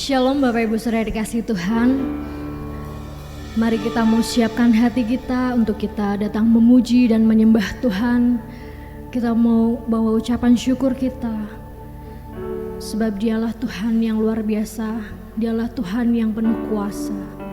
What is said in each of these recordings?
Shalom Bapak Ibu Saudara dikasih Tuhan. Mari kita mau siapkan hati kita untuk kita datang memuji dan menyembah Tuhan. Kita mau bawa ucapan syukur kita. Sebab Dialah Tuhan yang luar biasa, Dialah Tuhan yang penuh kuasa.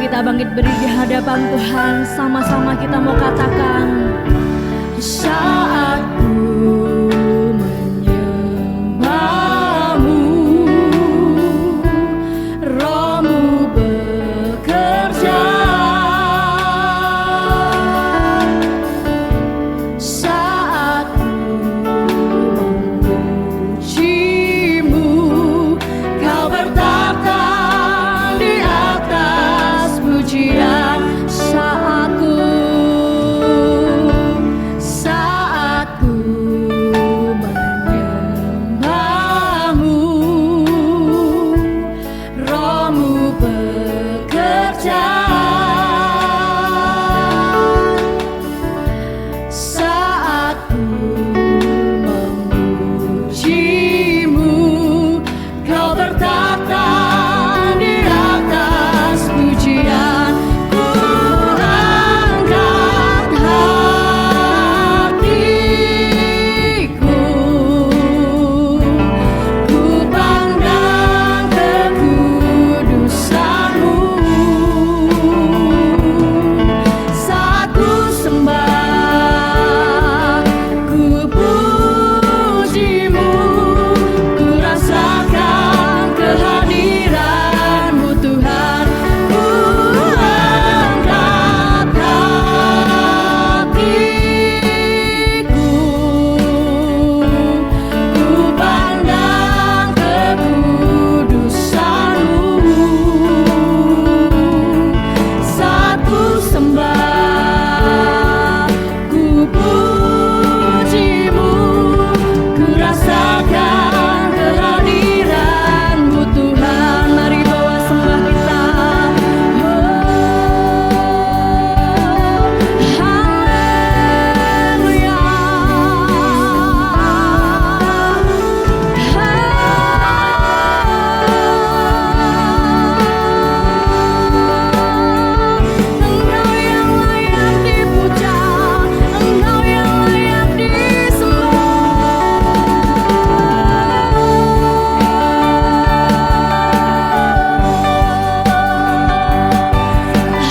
Kita bangkit berdiri di hadapan Tuhan, sama-sama kita mau katakan, saat ku menyembahmu, Roh-Mu bekerja, saat ku memujimu, Kau bertata di atas pujian. Saat ku menyembahmu, Roh-Mu bekerja, saat ku memujimu, Kau bertata di atas pujian. Ku angkat hatiku, ku pandang kekudusan-Mu, saat ku sembah, ku puji-Mu, ku rasakan kehadiran-Mu Tuhan. Ku angkat hatiku, ku pandang kekudusan-Mu, saat ku sembah, ku puji-Mu, ku rasakan kehadiran-Mu Tuhan. Mari bawa sembah kita. Haleluya. Engkau yang layak dipuja, Engkau yang layak disembah.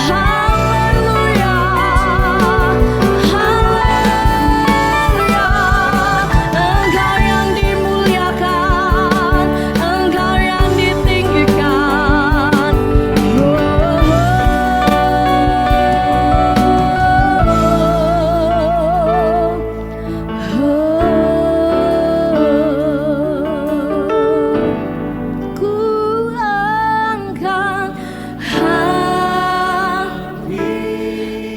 Haleluya, haleluya. Engkau yang dimuliakan, Engkau yang ditinggikan. Ku angkat hati.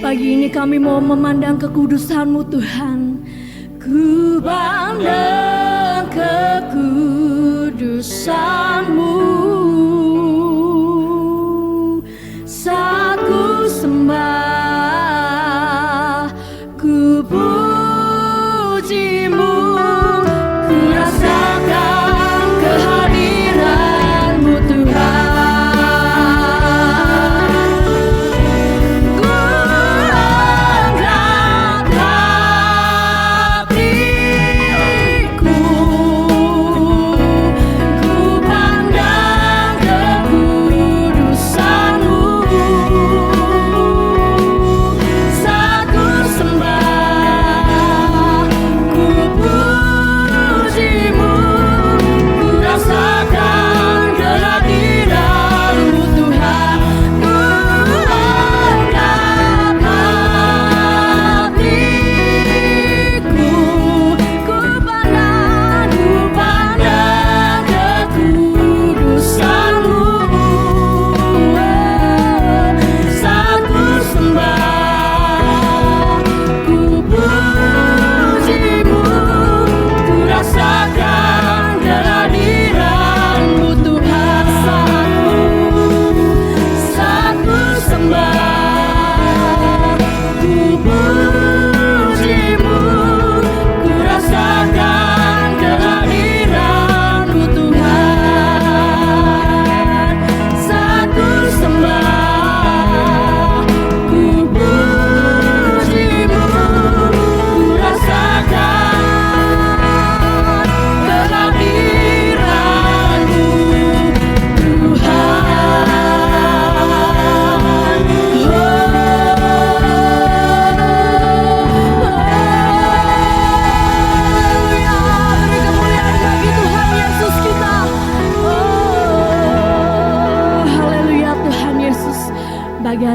Pagi ini kami mau memandang kekudusan-Mu Tuhan. Ku pandang kekudusan-Mu, saat ku sembah, ku puji.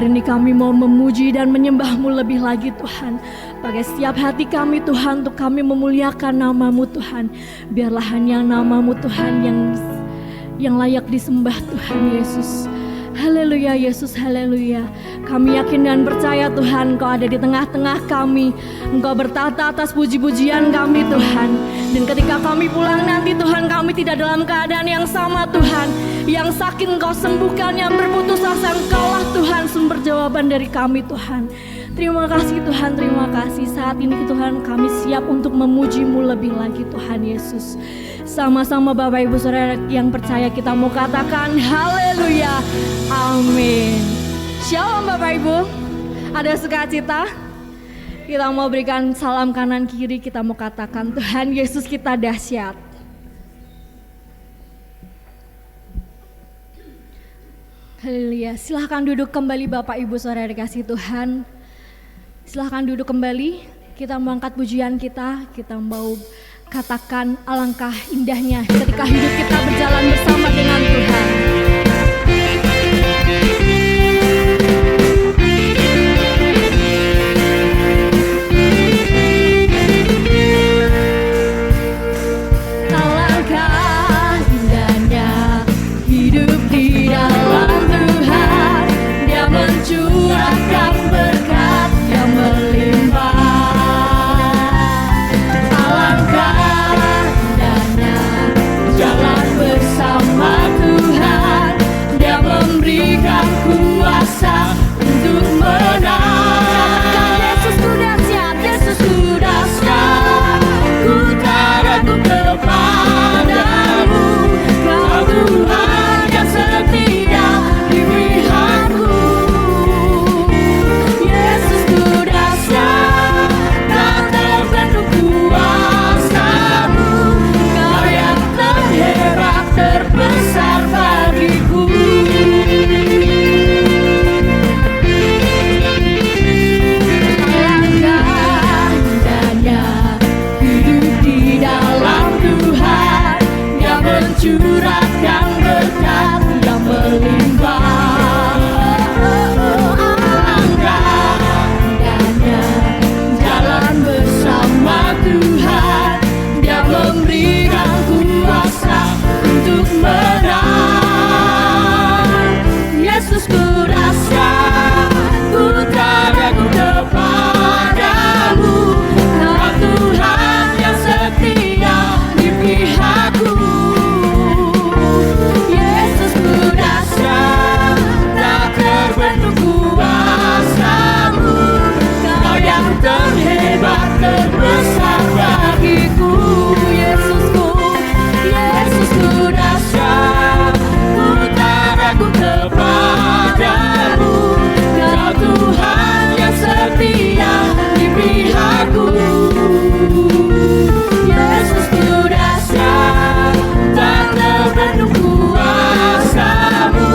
hari ini kami mau memuji dan menyembah-Mu lebih lagi Tuhan. Pakai setiap hati kami Tuhan, untuk kami memuliakan nama-Mu Tuhan. Biarlah hanya nama-Mu Tuhan yang layak disembah Tuhan Yesus. Haleluya Yesus, haleluya. Kami yakin dan percaya Tuhan, Engkau ada di tengah-tengah kami. Engkau bertata atas puji-pujian kami Tuhan. Dan ketika kami pulang nanti Tuhan, kami tidak dalam keadaan yang sama Tuhan. Yang sakit Engkau sembuhkan, yang berputus asa Engkaulah Tuhan sumber jawaban dari kami Tuhan. Terima kasih Tuhan, terima kasih. Saat ini Tuhan kami siap untuk memuji-Mu lebih lagi Tuhan Yesus. Sama-sama Bapak Ibu Saudara yang percaya kita mau katakan haleluya, amin. Shalom Bapak Ibu, ada sukacita? Kita mau berikan salam kanan kiri, kita mau katakan Tuhan Yesus kita dahsyat. Haleluya, silahkan duduk kembali Bapak Ibu Saudara dikasih Tuhan. Silahkan duduk kembali, kita mau angkat pujian kita mau katakan alangkah indahnya ketika hidup kita berjalan bersama dengan Tuhan. Alangkah indahnya hidup di dalam Tuhan, Dia mencurahkan berkat yang melimpah. Jalan bersama Tuhan, Dia memberikan kuasa untuk menang. Yesus ku dahsyat, Yesus ku dahsyat. Ku tak ragu kepadamu, Kau Tuhan yang setia di pihakku. Yesus ku dahsyat, tak terbendung kuasa-Mu. Kau yang terhebat, terbesar bagiku. Alangkah indahnya hidup di dalam Tuhan, Dia mencurahkan berkat yang melimpah. Alangkah indahnya jalan bersama Tuhan, Dia memberikan kuasa untuk menang. Yesus ku dahsyat, ku tak ragu kepadamu. Kau Tuhan yang setia di pihakku. Yesus ku dahsyat, tak terbendung kuasa-Mu. Kau yang terhebat, terbesar bagiku. Yesusku dahsyat, ku tak ragu kepadamu. Kau Tuhan yang setia di pihakku. Yesusku dahsyat, tak terbendung kuasa-Mu.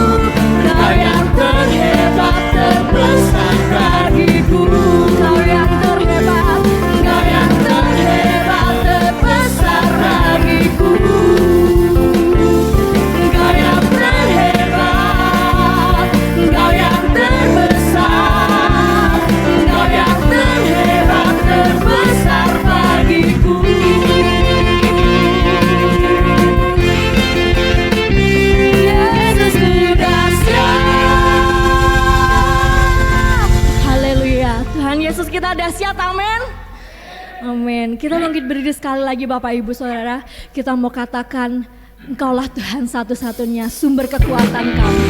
Kau yang terhebat, terbesar bagiku. Kau yang terhebat, Kau yang terhebat, terbesar bagiku. Kau yang terhebat, Kau yang terbesar. Kau yang terhebat, terbesar bagiku. Yesus ku dahsyat. Haleluya, Tuhan Yesus kita dahsyat, amin. Amin. Kita bangkit berdiri sekali lagi Bapak Ibu Saudara. Kita mau katakan Engkaulah Tuhan satu-satunya sumber kekuatan kami.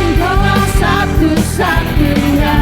Engkaulah satu-satunya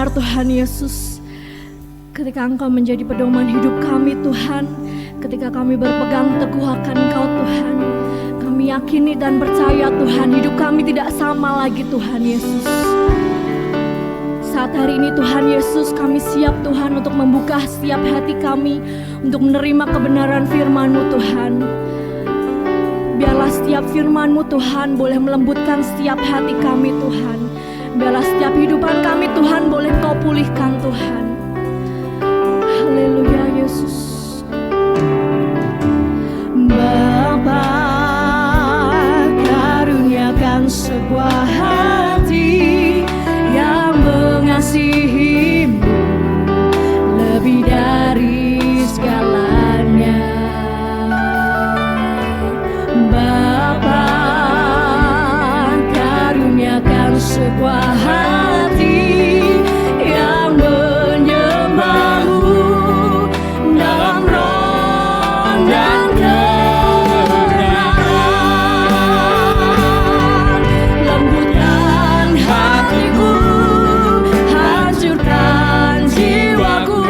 benar Tuhan Yesus, ketika Engkau menjadi pedoman hidup kami Tuhan, ketika kami berpegang teguh akan Engkau Tuhan, kami yakini dan percaya Tuhan, hidup kami tidak sama lagi Tuhan Yesus. Saat hari ini Tuhan Yesus, kami siap Tuhan untuk membuka setiap hati kami untuk menerima kebenaran firman-Mu Tuhan. Biarlah setiap firman-Mu Tuhan boleh melembutkan setiap hati kami Tuhan. Biarlah setiap kehidupan kami Tuhan boleh Kau pulihkan Tuhan. Haleluya Yesus. Bapa, karuniakan sebuah hati yang mengasihi-Mu lebih dari segalanya. Bapa, karuniakan sebuah hati yang menyembah-Mu dalam roh dan kebenaran. Lembutkan hatiku, hancurkan jiwaku,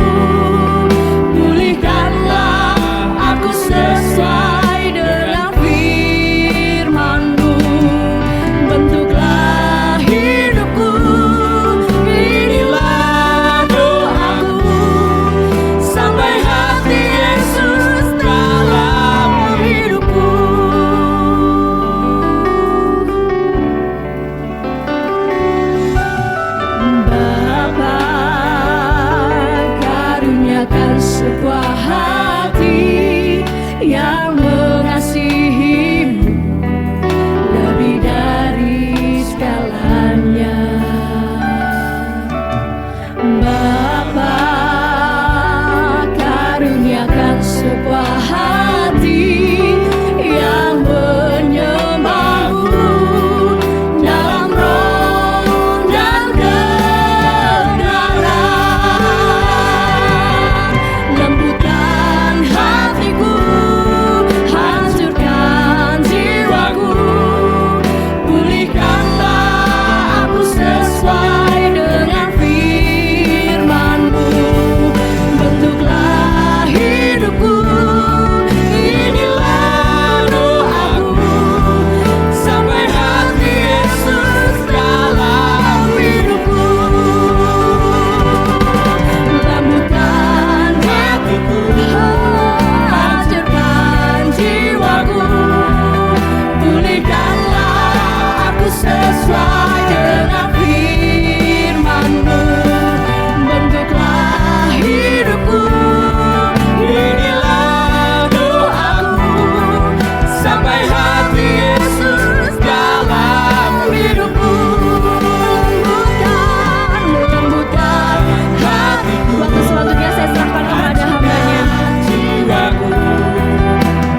pulihkanlah aku sesuai dengan firman-Mu. Bentuklah hidupku, inilah doaku, sampai hati Yesus dalam hidupku. Bapa, karuniakan sebuah hati yang mengasihi-Mu lebih dari segalanya. Bapa, karuniakan sebuah hati yang menyembah-Mu dalam roh dan kebenaran. Lembutkan hatiku, hancurkan jiwaku, pulihkanlah aku sesuai dengan firman-Mu. Bentuklah hidupku, inilah doaku, sampai hati Yesus dalam hidupku. Lembutkan hatiku, hancurkan jiwaku, pulihkanlah aku sesuai dengan firman-Mu. Bentuklah hidupku, inilah doaku, sampai hati Yesus dalam hidupku. Lembutkan hatiku, waktu selanjutnya saya serahkan kepada hamba-Nya. Jiwaku,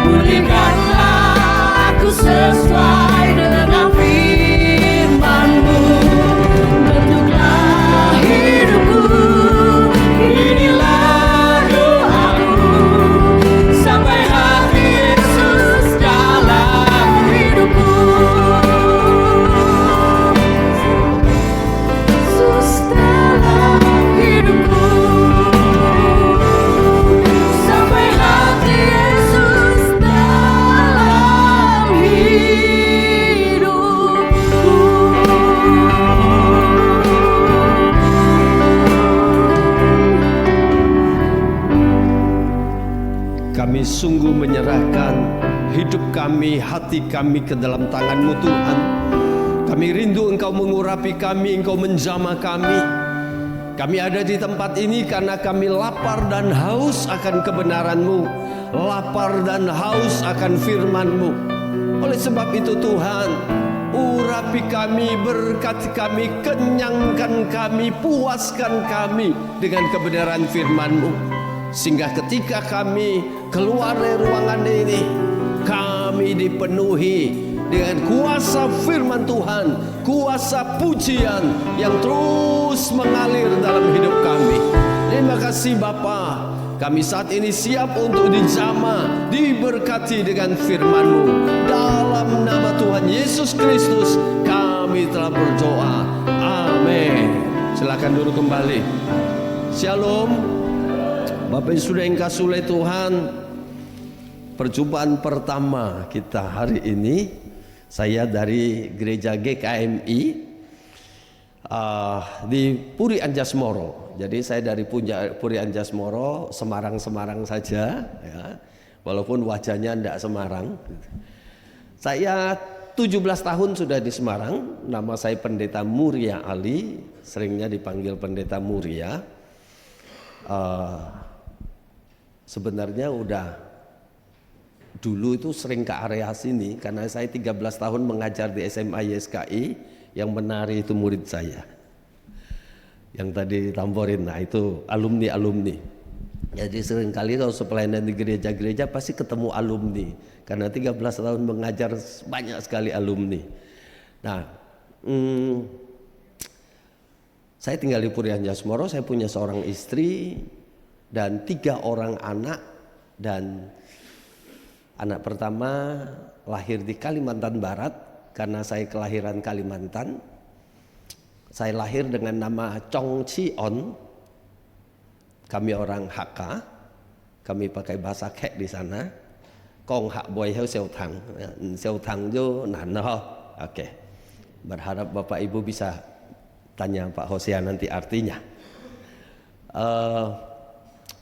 pulihkanlah aku sesuai dengan firman-Mu. Bentuklah hidupku, inilah doaku, sampai hati Yesus dalam hidupku. Yesus dalam hidupku, sampai hati Yesus dalam hidupku. Kami sungguh menyerahkan hidup kami, hati kami ke dalam tangan-Mu Tuhan. Kami rindu Engkau mengurapi kami, Engkau menjamah kami. Kami ada di tempat ini karena kami lapar dan haus akan kebenaran-Mu, lapar dan haus akan firman-Mu. Oleh sebab itu Tuhan, urapi kami, berkati kami, kenyangkan kami, puaskan kami dengan kebenaran firman-Mu. Sehingga ketika kami keluar dari ruangan ini, kami dipenuhi dengan kuasa firman Tuhan, kuasa pujian yang terus mengalir dalam hidup kami. Terima kasih Bapa. Kami saat ini siap untuk dijamah, diberkati dengan firman-Mu. Dalam nama Tuhan Yesus Kristus kami telah berdoa. Amin. Silakan duduk kembali. Shalom. Bapak Ibu Saudara yang kasih oleh Tuhan, perjumpaan pertama kita hari ini, saya dari gereja GKMI di Puri Anjasmoro. Jadi saya dari Puri Anjasmoro, Semarang saja ya. Walaupun wajahnya tidak Semarang. Saya 17 tahun sudah di Semarang. Nama saya Pendeta Muria Ali, seringnya dipanggil Pendeta Muria. Sebenarnya udah dulu itu sering ke area sini karena saya 13 tahun mengajar di SMA YSKI, yang menari itu murid saya. Yang tadi tamborin, nah itu alumni. Jadi seringkali kalau pelayanan di gereja-gereja pasti ketemu alumni. Karena 13 tahun mengajar banyak sekali alumni. Nah, saya tinggal di Puri Anjasmoro, saya punya seorang istri dan 3 orang anak. Dan anak pertama lahir di Kalimantan Barat karena saya kelahiran Kalimantan. Saya lahir dengan nama Chong Chi-on. Kami orang Hakka, kami pakai bahasa Kek di sana. Kong hak boy heo seo tang jo nan ho. Oke. Berharap Bapak Ibu bisa tanya Pak Hosea nanti artinya.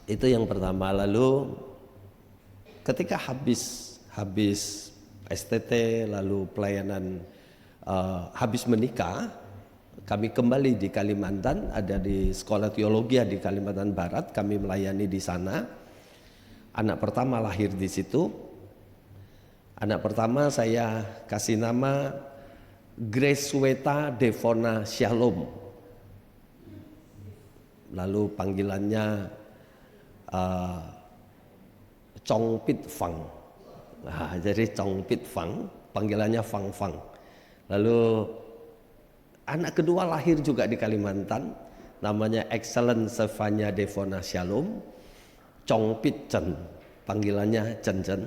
Itu yang pertama. Lalu ketika habis STT lalu pelayanan, habis menikah, kami kembali di Kalimantan, ada di sekolah teologi di Kalimantan Barat, kami melayani di sana. Anak pertama lahir di situ. Anak pertama saya kasih nama Grace-Weta Devona Shalom. Lalu panggilannya Chong Pit Fang. Nah, jadi Chong Pit Fang, panggilannya Fang Fang. Lalu anak kedua lahir juga di Kalimantan, namanya Excellent Stefania Devona Shalom, Chong Pit Chen, panggilannya Chen Chen.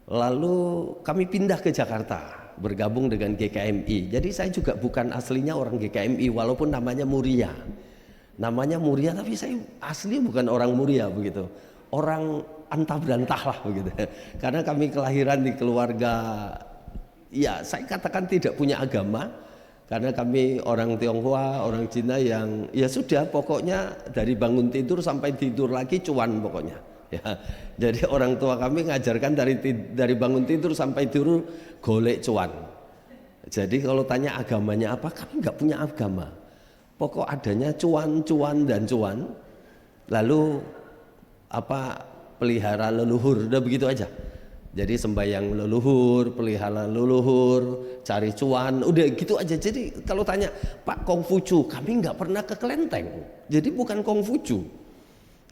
Lalu kami pindah ke Jakarta, bergabung dengan GKMI. Jadi saya juga bukan aslinya orang GKMI, walaupun namanya Muria. Namanya Muria, tapi saya asli bukan orang Muria begitu. Orang antah berantah lah begitu. Karena kami kelahiran di keluarga, ya saya katakan tidak punya agama. Karena kami orang Tionghoa, orang Cina yang ya sudah pokoknya dari bangun tidur sampai tidur lagi cuan pokoknya. Ya, jadi orang tua kami ngajarkan dari bangun tidur sampai tidur golek cuan. Jadi kalau tanya agamanya apa, kami nggak punya agama. Pokok adanya cuan, cuan dan cuan. Lalu pelihara leluhur, udah begitu aja. Jadi sembahyang leluhur, pelihara leluhur, cari cuan, udah gitu aja. Jadi kalau tanya Pak Kongfucu, kami nggak pernah ke kelenteng. Jadi bukan Kongfucu.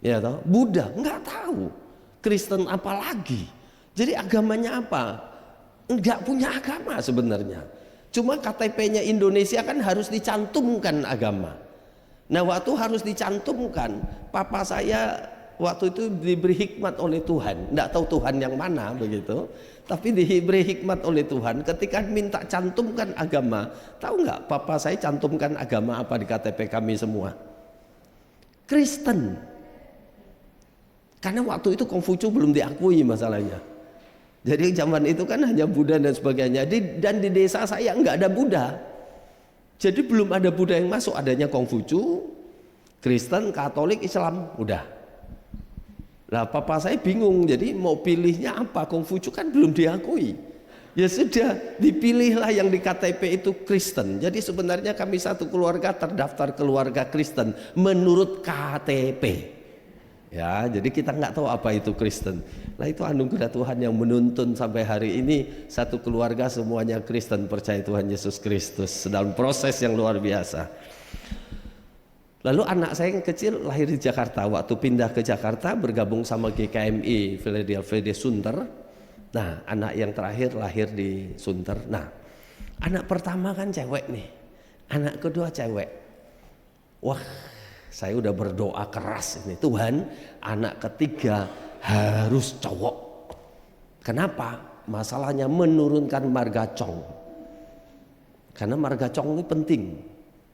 Ya toh, Buddha nggak tahu, Kristen apalagi. Jadi agamanya apa? Nggak punya agama sebenarnya. Cuma KTP-nya Indonesia kan harus dicantumkan agama. Nah waktu harus dicantumkan, papa saya waktu itu diberi hikmat oleh Tuhan. Nggak tahu Tuhan yang mana begitu, tapi diberi hikmat oleh Tuhan. Ketika minta cantumkan agama, tahu nggak papa saya cantumkan agama apa di KTP kami semua? Kristen. Karena waktu itu Kongfucu belum diakui masalahnya. Jadi zaman itu kan hanya Buddha dan sebagainya. Dan di desa saya nggak ada Buddha. Jadi belum ada Buddha yang masuk. Adanya Kongfucu, Kristen, Katolik, Islam. Udah. Lah papa saya bingung. Jadi mau pilihnya apa? Kongfucu kan belum diakui. Ya sudah, dipilihlah yang di KTP itu Kristen. Jadi sebenarnya kami satu keluarga terdaftar keluarga Kristen menurut KTP. Ya, jadi kita nggak tahu apa itu Kristen. Nah itu anugerah Tuhan yang menuntun sampai hari ini satu keluarga semuanya Kristen, percaya Tuhan Yesus Kristus dalam proses yang luar biasa. Lalu anak saya yang kecil lahir di Jakarta. Waktu pindah ke Jakarta bergabung sama GKMI Philadelphia Sunter. Nah anak yang terakhir lahir di Sunter. Nah anak pertama kan cewek nih, anak kedua cewek. Wah, saya udah berdoa keras ini, Tuhan anak ketiga harus cowok. Kenapa? Masalahnya menurunkan marga Chong. Karena marga Chong ini penting.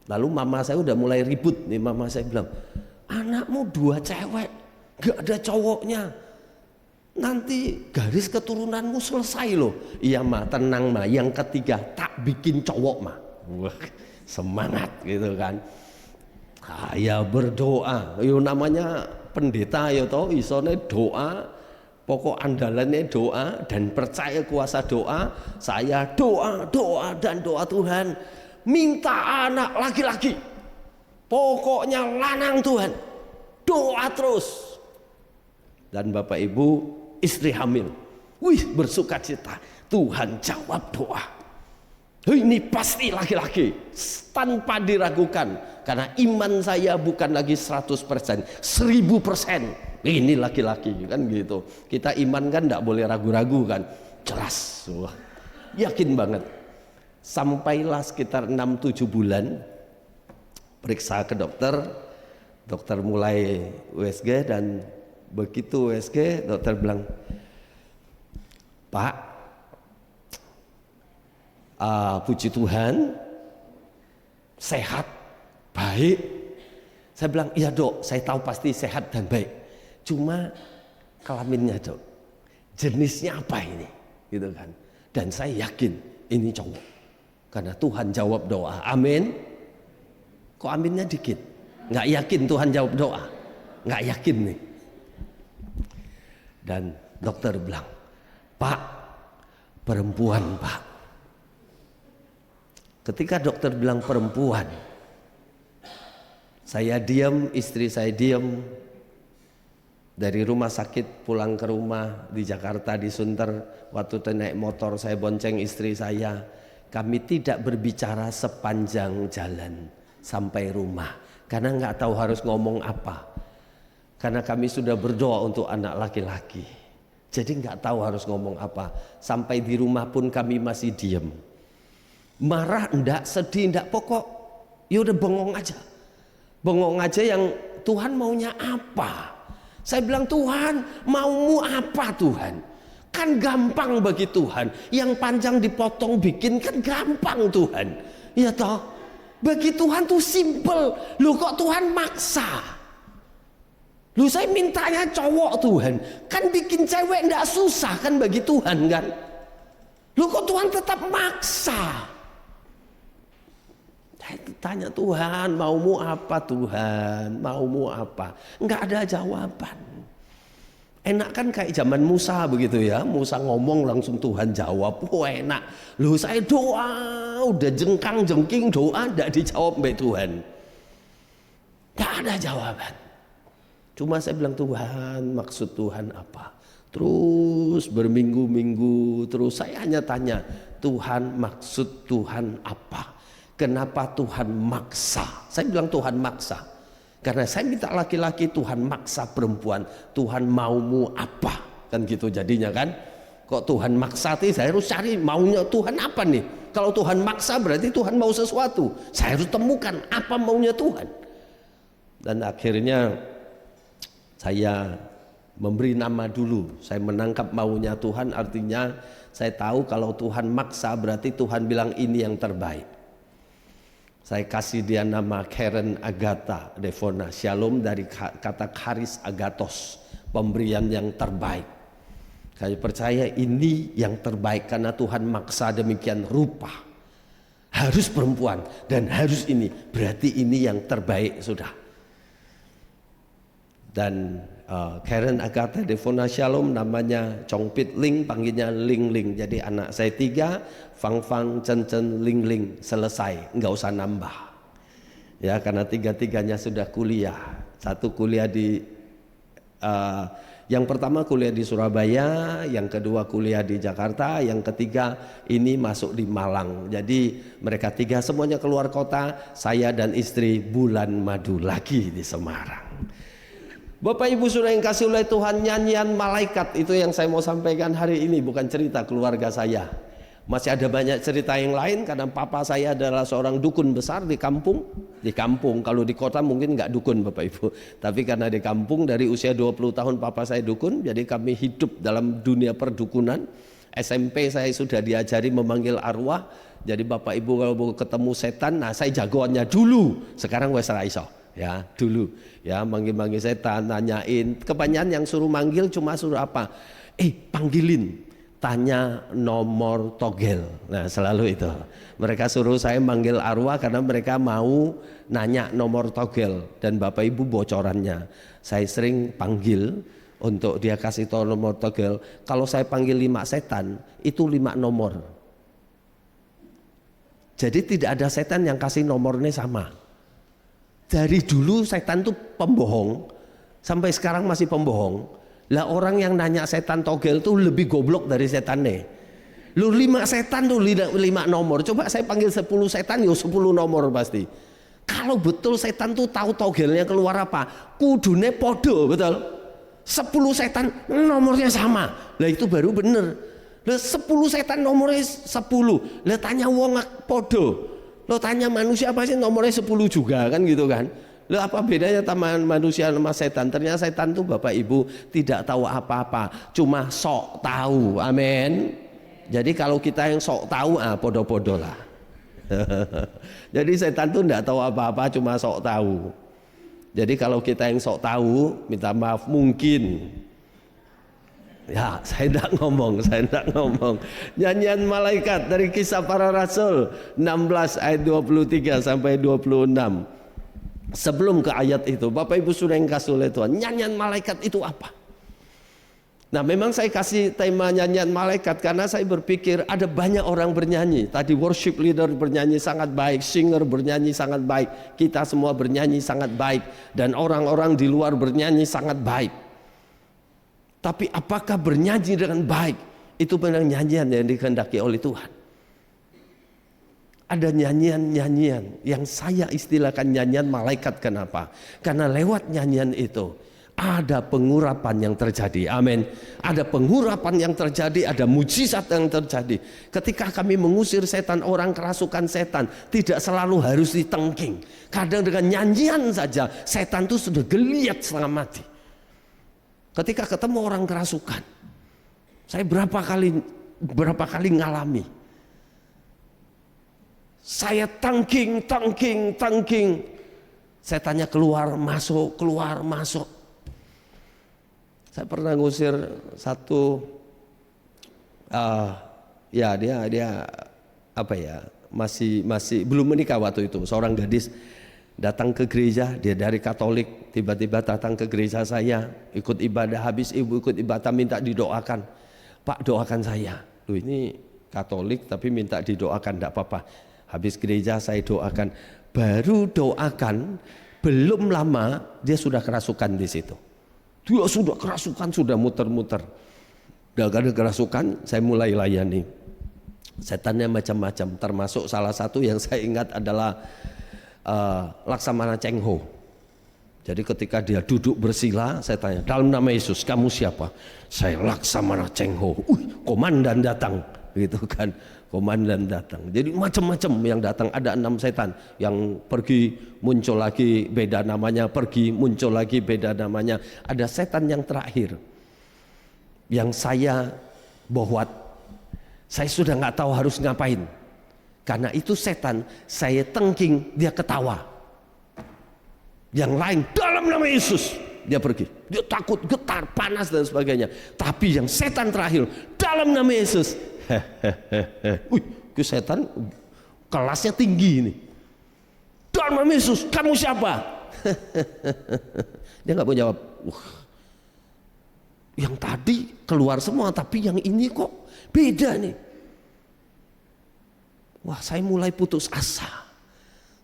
Lalu mama saya udah mulai ribut nih, mama saya bilang, anakmu 2 cewek, gak ada cowoknya, nanti garis keturunanmu selesai loh. Iya ma, tenang ma, yang ketiga tak bikin cowok ma. Wah, semangat gitu kan. Saya berdoa, yo namanya pendeta yo toh, isone doa, pokok andalannya doa dan percaya kuasa doa. Saya doa dan doa, Tuhan minta anak laki-laki, pokoknya lanang Tuhan, doa terus. Dan Bapak Ibu, istri hamil, wih bersukacita, Tuhan jawab doa. Ini pasti laki-laki, tanpa diragukan, karena iman saya bukan lagi 100%, 1000%. Ini laki-laki kan gitu. Kita iman kan tidak boleh ragu-ragu kan, jelas. Wah, yakin banget. Sampailah sekitar 6-7 bulan periksa ke dokter, dokter mulai USG, dan begitu USG dokter bilang, Pak, puji Tuhan sehat, baik. Saya bilang, iya dok, saya tahu pasti sehat dan baik, cuma kelaminnya dok, jenisnya apa ini gitu kan. Dan saya yakin ini cowok, karena Tuhan jawab doa. Amin. Kok aminnya dikit? Nggak yakin Tuhan jawab doa? Nggak yakin nih. Dan dokter bilang, Pak, perempuan Pak. Ketika dokter bilang perempuan, saya diam, istri saya diam. Dari rumah sakit pulang ke rumah di Jakarta, di Sunter, waktu naik motor saya bonceng istri saya. Kami tidak berbicara sepanjang jalan sampai rumah, karena nggak tahu harus ngomong apa. Karena kami sudah berdoa untuk anak laki-laki, jadi nggak tahu harus ngomong apa. Sampai di rumah pun kami masih diam. Marah enggak, sedih enggak, pokok ya udah bengong aja. Bengong aja, yang Tuhan maunya apa? Saya bilang, Tuhan maumu apa Tuhan? Kan gampang bagi Tuhan. Yang panjang dipotong bikin kan gampang Tuhan. Ya toh? Bagi Tuhan tuh simple. Loh kok Tuhan maksa? Loh saya mintanya cowok Tuhan. Kan bikin cewek enggak susah kan bagi Tuhan kan? Loh kok Tuhan tetap maksa? Saya tanya, Tuhan maumu apa Tuhan, maumu apa? Enggak ada jawaban. Enak kan kayak zaman Musa begitu ya, Musa ngomong langsung Tuhan jawab. Oh enak. Loh saya doa udah jengkang jengking doa enggak dijawab oleh Tuhan. Enggak ada jawaban. Cuma saya bilang, Tuhan maksud Tuhan apa? Terus berminggu-minggu terus saya hanya tanya, Tuhan maksud Tuhan apa? Kenapa Tuhan maksa? Saya bilang Tuhan maksa karena saya minta laki-laki, Tuhan maksa perempuan. Tuhan maumu apa? Kan gitu jadinya kan. Kok Tuhan maksa sih? Saya harus cari maunya Tuhan apa nih. Kalau Tuhan maksa berarti Tuhan mau sesuatu. Saya harus temukan apa maunya Tuhan. Dan akhirnya saya memberi nama dulu. Saya menangkap maunya Tuhan, artinya saya tahu kalau Tuhan maksa berarti Tuhan bilang ini yang terbaik. Saya kasih dia nama Karen Agatha Devona Shalom, dari kata charis agathos, pemberian yang terbaik. Saya percaya ini yang terbaik karena Tuhan maksa demikian rupa. Harus perempuan dan harus ini, berarti ini yang terbaik sudah. Dan Karen Agatha Devona Shalom namanya Chongpit Ling, panggilnya Ling Ling. Jadi anak saya 3, Fang Fang, Chen Chen, Ling Ling, selesai, nggak usah nambah. Ya karena 3-3-nya sudah kuliah. Satu kuliah di yang pertama kuliah di Surabaya, yang kedua kuliah di Jakarta, yang ketiga ini masuk di Malang. Jadi mereka 3 semuanya keluar kota, saya dan istri bulan madu lagi di Semarang. Bapak Ibu Saudara yang kasih oleh Tuhan, nyanyian malaikat itu yang saya mau sampaikan hari ini, bukan cerita keluarga saya. Masih ada banyak cerita yang lain karena papa saya adalah seorang dukun besar di kampung. Di kampung, kalau di kota mungkin nggak dukun Bapak Ibu. Tapi karena di kampung dari usia 20 tahun papa saya dukun, jadi kami hidup dalam dunia perdukunan. SMP saya sudah diajari memanggil arwah. Jadi Bapak Ibu kalau mau ketemu setan, nah saya jagoannya dulu. Sekarang wes ra iso. Ya, dulu. Ya, manggil-manggil setan, nanyain. Kebanyakan yang suruh manggil cuma suruh apa? Panggilin. Tanya nomor togel. Nah, selalu itu. Mereka suruh saya manggil arwah karena mereka mau nanya nomor togel. Dan Bapak Ibu bocorannya. Saya sering panggil untuk dia kasih tahu nomor togel. Kalau saya panggil 5 setan, itu 5 nomor. Jadi tidak ada setan yang kasih nomornya sama. Dari dulu setan tuh pembohong, sampai sekarang masih pembohong. Lah orang yang nanya setan togel tuh lebih goblok dari setannya. Lu 5 setan tuh 5 nomor. Coba saya panggil 10 setan, yo 10 nomor pasti. Kalau betul setan tuh tahu togelnya keluar apa, kudune podo, betul. 10 setan nomornya sama. Lah itu baru bener. Lah 10 setan nomornya 10. Lah tanya wong podo. Lo tanya manusia apa sih nomornya 10 juga kan gitu kan. Lo apa bedanya taman manusia sama setan? Ternyata setan tuh Bapak Ibu tidak tahu apa-apa, cuma sok tahu. Amin. Jadi kalau kita yang sok tahu, podo-podo lah. Jadi setan tuh tidak tahu apa-apa, cuma sok tahu. Jadi kalau kita yang sok tahu, minta maaf mungkin. Ya, saya tidak ngomong. Nyanyian malaikat dari Kisah Para Rasul 16 ayat 23 sampai 26. Sebelum ke ayat itu, Bapak Ibu sudah yang kasih oleh Tuhan. Nyanyian malaikat itu apa? Nah, memang saya kasih tema nyanyian malaikat karena saya berpikir ada banyak orang bernyanyi. Tadi worship leader bernyanyi sangat baik, singer bernyanyi sangat baik, kita semua bernyanyi sangat baik, dan orang-orang di luar bernyanyi sangat baik. Tapi apakah bernyanyi dengan baik itu benar nyanyian yang dikehendaki oleh Tuhan? Ada nyanyian-nyanyian yang saya istilahkan nyanyian malaikat. Kenapa? Karena lewat nyanyian itu ada pengurapan yang terjadi. Amin. Ada pengurapan yang terjadi, ada mujizat yang terjadi. Ketika kami mengusir setan, orang kerasukan setan tidak selalu harus ditengking. Kadang dengan nyanyian saja setan itu sudah geliat setengah mati. Ketika ketemu orang kerasukan, saya berapa kali ngalami. Saya tangking, setannya keluar masuk. Saya pernah ngusir satu, ya dia apa ya, masih belum menikah waktu itu, seorang gadis. Datang ke gereja, dia dari Katolik, tiba-tiba datang ke gereja saya, ikut ibadah, habis ibu ikut ibadah minta didoakan. Pak, doakan saya. Loh, ini Katolik tapi minta didoakan, tidak apa-apa. Habis gereja saya doakan, baru doakan, belum lama dia sudah kerasukan di situ. Dia sudah kerasukan, sudah muter-muter. Udah ada kerasukan, saya mulai layani. Setannya macam-macam, termasuk salah satu yang saya ingat adalah Laksamana Cheng Ho. Jadi ketika dia duduk bersila, saya tanya, dalam nama Yesus kamu siapa? Saya Laksamana Cheng Ho. Komandan datang, gitu kan? Komandan datang. Jadi macam-macam yang datang. Ada 6 setan yang pergi, muncul lagi beda namanya, pergi, muncul lagi beda namanya. Ada setan yang terakhir yang saya bohwat. Saya sudah nggak tahu harus ngapain. Karena itu setan, saya tengking, dia ketawa. Yang lain, dalam nama Yesus, dia pergi. Dia takut, getar, panas dan sebagainya. Tapi yang setan terakhir, dalam nama Yesus. Ke setan kelasnya tinggi ini. Dalam nama Yesus, kamu siapa? Dia nggak mau jawab. Yang tadi keluar semua, tapi yang ini kok beda nih. Wah, saya mulai putus asa.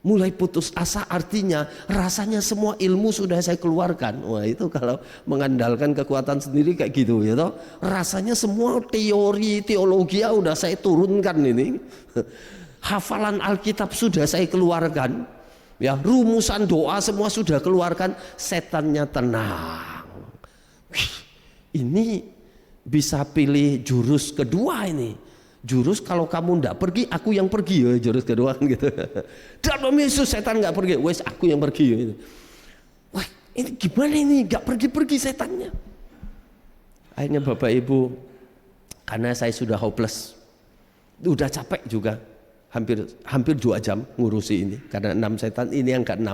Mulai putus asa artinya rasanya semua ilmu sudah saya keluarkan. Wah, itu kalau mengandalkan kekuatan sendiri kayak gitu ya toh. Rasanya semua teori teologi udah saya turunkan ini. Hafalan Alkitab sudah saya keluarkan. Ya, rumusan doa semua sudah keluarkan. Setannya tenang. Wih, ini bisa pilih jurus kedua ini. Jurus kalau kamu ndak pergi, aku yang pergi ya, jurus kedua gitu. Dalam Yesus setan nggak pergi, wes aku yang pergi gitu. Wah, ini gimana ini nggak pergi-pergi setannya? Akhirnya Bapak Ibu, karena saya sudah hopeless, udah capek juga, hampir 2 jam ngurusi ini karena 6 setan, ini yang ke-6.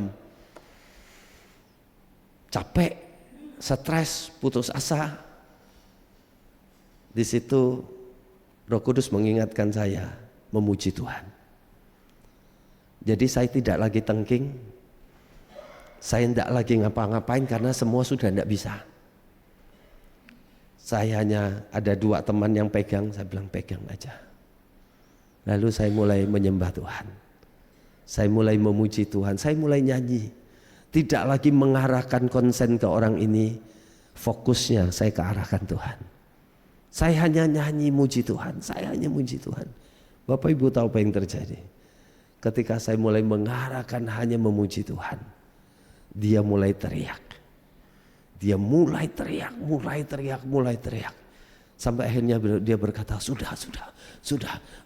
Capek, stres, putus asa. Di situ Roh Kudus mengingatkan saya memuji Tuhan. Jadi saya tidak lagi tengking, saya tidak lagi ngapa-ngapain karena semua sudah tidak bisa. Saya hanya ada 2 teman yang pegang, saya bilang pegang aja. Lalu saya mulai menyembah Tuhan, saya mulai memuji Tuhan, saya mulai nyanyi. Tidak lagi mengarahkan konsen ke orang ini, fokusnya saya kearahkan Tuhan. Saya hanya nyanyi muji Tuhan, saya hanya muji Tuhan. Bapak Ibu tahu apa yang terjadi? Ketika saya mulai mengarahkan hanya memuji Tuhan, dia mulai teriak. Dia mulai teriak. Sampai akhirnya dia berkata, sudah,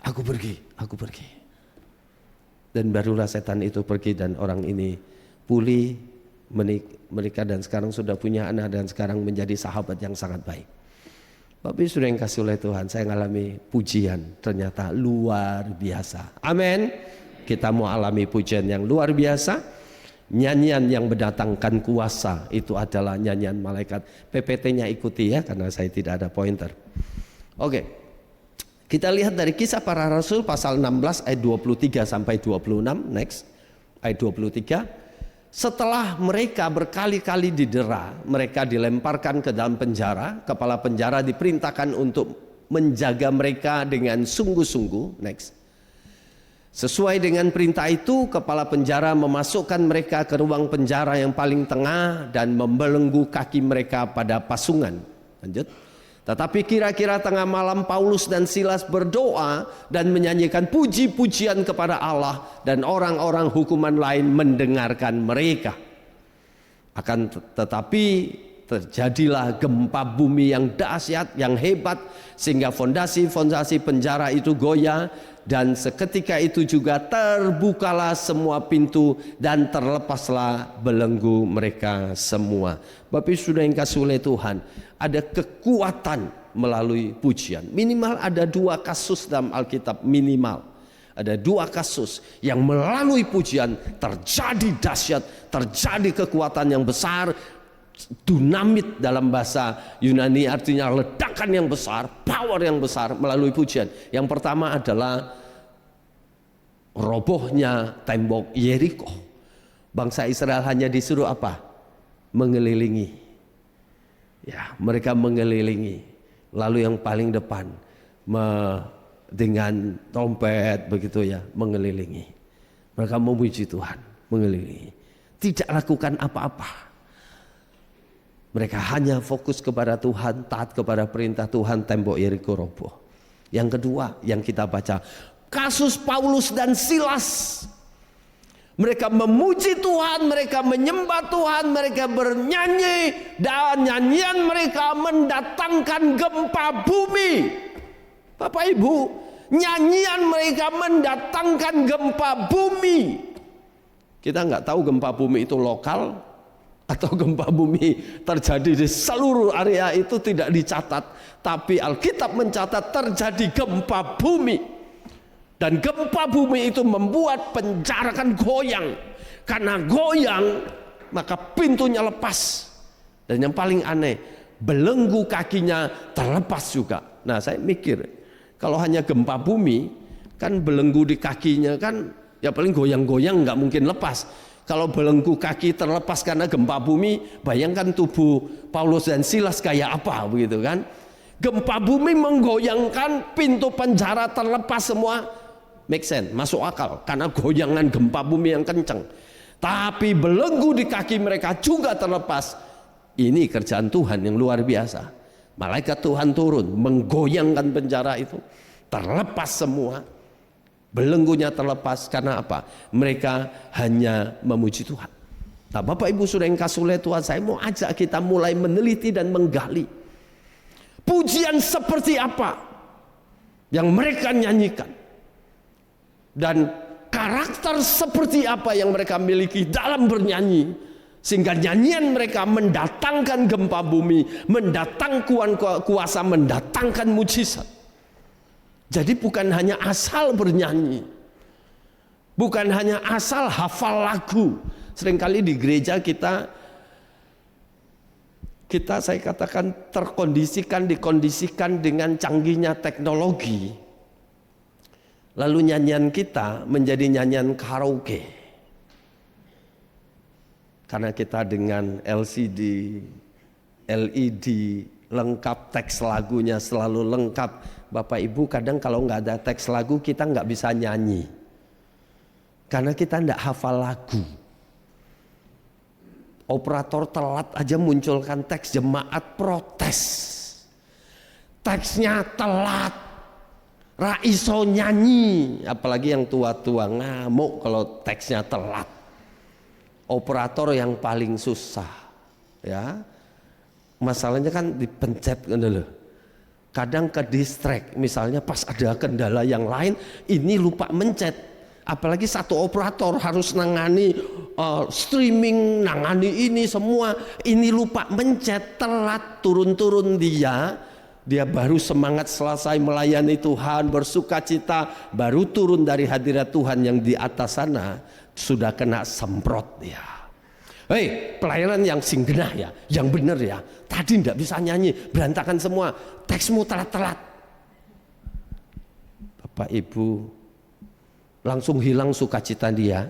aku pergi. Dan barulah setan itu pergi dan orang ini pulih, menikah dan sekarang sudah punya anak dan sekarang menjadi sahabat yang sangat baik. Bapak sudah yang kasih oleh Tuhan, saya mengalami pujian ternyata luar biasa. Amin. Kita mau alami pujian yang luar biasa. Nyanyian yang mendatangkan kuasa itu adalah nyanyian malaikat. PPT-nya ikuti ya, karena saya tidak ada pointer. Oke, kita lihat dari Kisah Para Rasul pasal 16 ayat 23 sampai 26. Next, ayat 23. Setelah mereka berkali-kali didera, mereka dilemparkan ke dalam penjara. Kepala penjara diperintahkan untuk menjaga mereka dengan sungguh-sungguh. Next. Sesuai dengan perintah itu, kepala penjara memasukkan mereka ke ruang penjara yang paling tengah dan membelenggu kaki mereka pada pasungan. Lanjut. Tetapi kira-kira tengah malam Paulus dan Silas berdoa dan menyanyikan puji-pujian kepada Allah, dan orang-orang hukuman lain mendengarkan mereka. Akan tetapi terjadilah gempa bumi yang dahsyat, yang hebat, sehingga fondasi-fondasi penjara itu goyah, dan seketika itu juga terbukalah semua pintu dan terlepaslah belenggu mereka semua. Bapak sudah yang kasih oleh Tuhan, ada kekuatan melalui pujian. Minimal ada 2 kasus dalam Alkitab, minimal ada 2 kasus yang melalui pujian terjadi dahsyat, terjadi kekuatan yang besar. Dunamit dalam bahasa Yunani artinya ledakan yang besar, power yang besar melalui pujian. Yang pertama adalah robohnya tembok Yeriko. Bangsa Israel hanya disuruh apa? Mengelilingi. Ya, mereka mengelilingi. Lalu yang paling depan dengan trompet begitu ya, mengelilingi. Mereka memuji Tuhan, mengelilingi. Tidak lakukan apa-apa. Mereka hanya fokus kepada Tuhan, taat kepada perintah Tuhan, tembok Yeriko roboh. Yang kedua yang kita baca, kasus Paulus dan Silas. Mereka memuji Tuhan, mereka menyembah Tuhan, mereka bernyanyi, dan nyanyian mereka mendatangkan gempa bumi. Bapak Ibu, nyanyian mereka mendatangkan gempa bumi. Kita nggak tahu gempa bumi itu lokal atau gempa bumi terjadi di seluruh area, itu tidak dicatat. Tapi Alkitab mencatat terjadi gempa bumi. Dan gempa bumi itu membuat penjara kan goyang. Karena goyang maka pintunya lepas. Dan yang paling aneh, belenggu kakinya terlepas juga. Nah saya mikir, kalau hanya gempa bumi kan belenggu di kakinya kan ya paling goyang-goyang, nggak mungkin lepas. Kalau belenggu kaki terlepas karena gempa bumi, bayangkan tubuh Paulus dan Silas kayak apa begitu kan. Gempa bumi menggoyangkan, pintu penjara terlepas semua, make sense, masuk akal, karena goyangan gempa bumi yang kencang. Tapi belenggu di kaki mereka juga terlepas. Ini kerjaan Tuhan yang luar biasa. Malaikat Tuhan turun menggoyangkan penjara itu, terlepas semua. Belenggunya terlepas karena apa? Mereka hanya memuji Tuhan. Nah Bapak Ibu sudah yang kasih oleh Tuhan, saya mau ajak kita mulai meneliti dan menggali pujian seperti apa yang mereka nyanyikan, dan karakter seperti apa yang mereka miliki dalam bernyanyi, sehingga nyanyian mereka mendatangkan gempa bumi, mendatangkan kuasa, mendatangkan mujizat. Jadi bukan hanya asal bernyanyi, Bukan hanya asal hafal lagu. Seringkali di gereja kita saya katakan dikondisikan dengan canggihnya teknologi. Lalu nyanyian kita menjadi nyanyian karaoke. Karena kita dengan LCD, LED, lengkap, teks lagunya selalu lengkap. Bapak Ibu, kadang kalau nggak ada teks lagu kita nggak bisa nyanyi. Karena kita nggak hafal lagu. Operator telat aja munculkan teks, jemaat protes. Teksnya telat, raiso nyanyi, apalagi yang tua-tua ngamuk kalau teksnya telat. Operator yang paling susah, ya. Masalahnya kan dipencet kan dulu. Kadang ke distract, misalnya pas ada kendala yang lain, ini lupa mencet. Apalagi satu operator harus nangani streaming, nangani ini semua, ini lupa mencet, telat, turun-turun dia baru semangat selesai melayani Tuhan, bersuka cita, baru turun dari hadirat Tuhan yang di atas sana, sudah kena semprot dia. Hei, pelayanan yang singgenah ya, yang benar ya, tadi tidak bisa nyanyi, berantakan semua, teksmu telat-telat. Bapak Ibu, langsung hilang sukacita dia.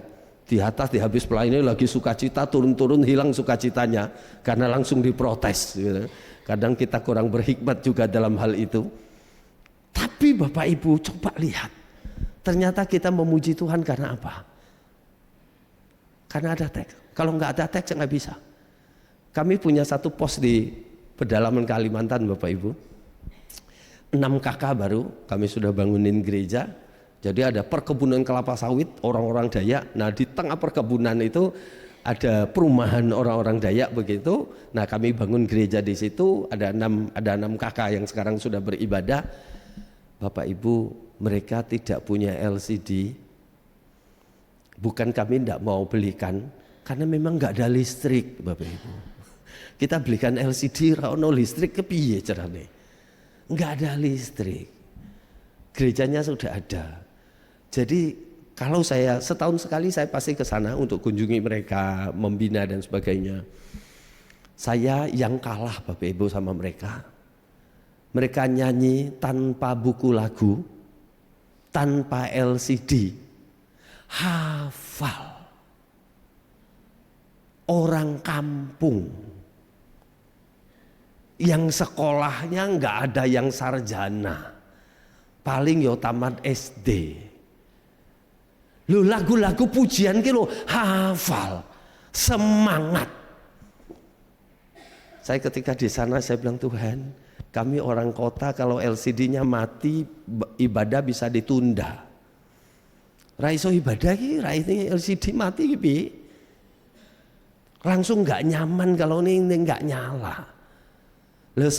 Di atas di habis pelayanan lagi sukacita, turun-turun hilang sukacitanya karena langsung diprotes gitu. Kadang kita kurang berhikmat juga dalam hal itu. Tapi Bapak Ibu coba lihat, ternyata kita memuji Tuhan karena apa? Karena ada teks. Kalau nggak ada teks nggak bisa. Kami punya satu pos di pedalaman Kalimantan Bapak Ibu. 6 kakak baru kami sudah bangunin gereja. Jadi ada perkebunan kelapa sawit orang-orang Dayak. Nah di tengah perkebunan itu ada perumahan orang-orang Dayak begitu. Nah kami bangun gereja di situ. Ada enam kakak yang sekarang sudah beribadah. Bapak Ibu, mereka tidak punya LCD. Bukan kami tidak mau belikan, karena memang nggak ada listrik Bapak Ibu. Kita belikan LCD, rano listrik kepiye carane? Nggak ada listrik. Gerejanya sudah ada. Jadi kalau saya setahun sekali saya pasti ke sana untuk kunjungi mereka, membina dan sebagainya. Saya yang kalah Bapak Ibu sama mereka. Mereka nyanyi tanpa buku lagu, tanpa LCD, hafal. Orang kampung yang sekolahnya nggak ada yang sarjana, paling yo tamat SD. Lu lagu-lagu pujian ki lo hafal, semangat. Saya ketika di sana saya bilang, Tuhan, kami orang kota kalau LCD-nya mati ibadah bisa ditunda. Raiso ibadah ki, raine LCD mati ki piye? Langsung nggak nyaman kalau ini nggak nyala. Loh,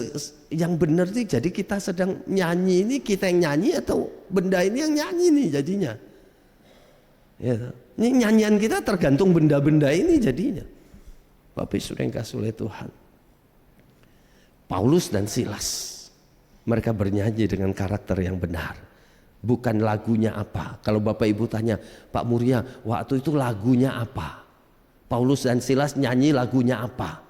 yang benar sih jadi kita sedang nyanyi ini, kita yang nyanyi atau benda ini yang nyanyi nih jadinya. Ya, ini nyanyian kita tergantung benda-benda ini jadinya. Bapak sudah yang kasih oleh Tuhan. Paulus dan Silas, mereka bernyanyi dengan karakter yang benar. Bukan lagunya apa. Kalau Bapak Ibu tanya, Pak Muria, waktu itu lagunya apa? Paulus dan Silas nyanyi lagunya apa?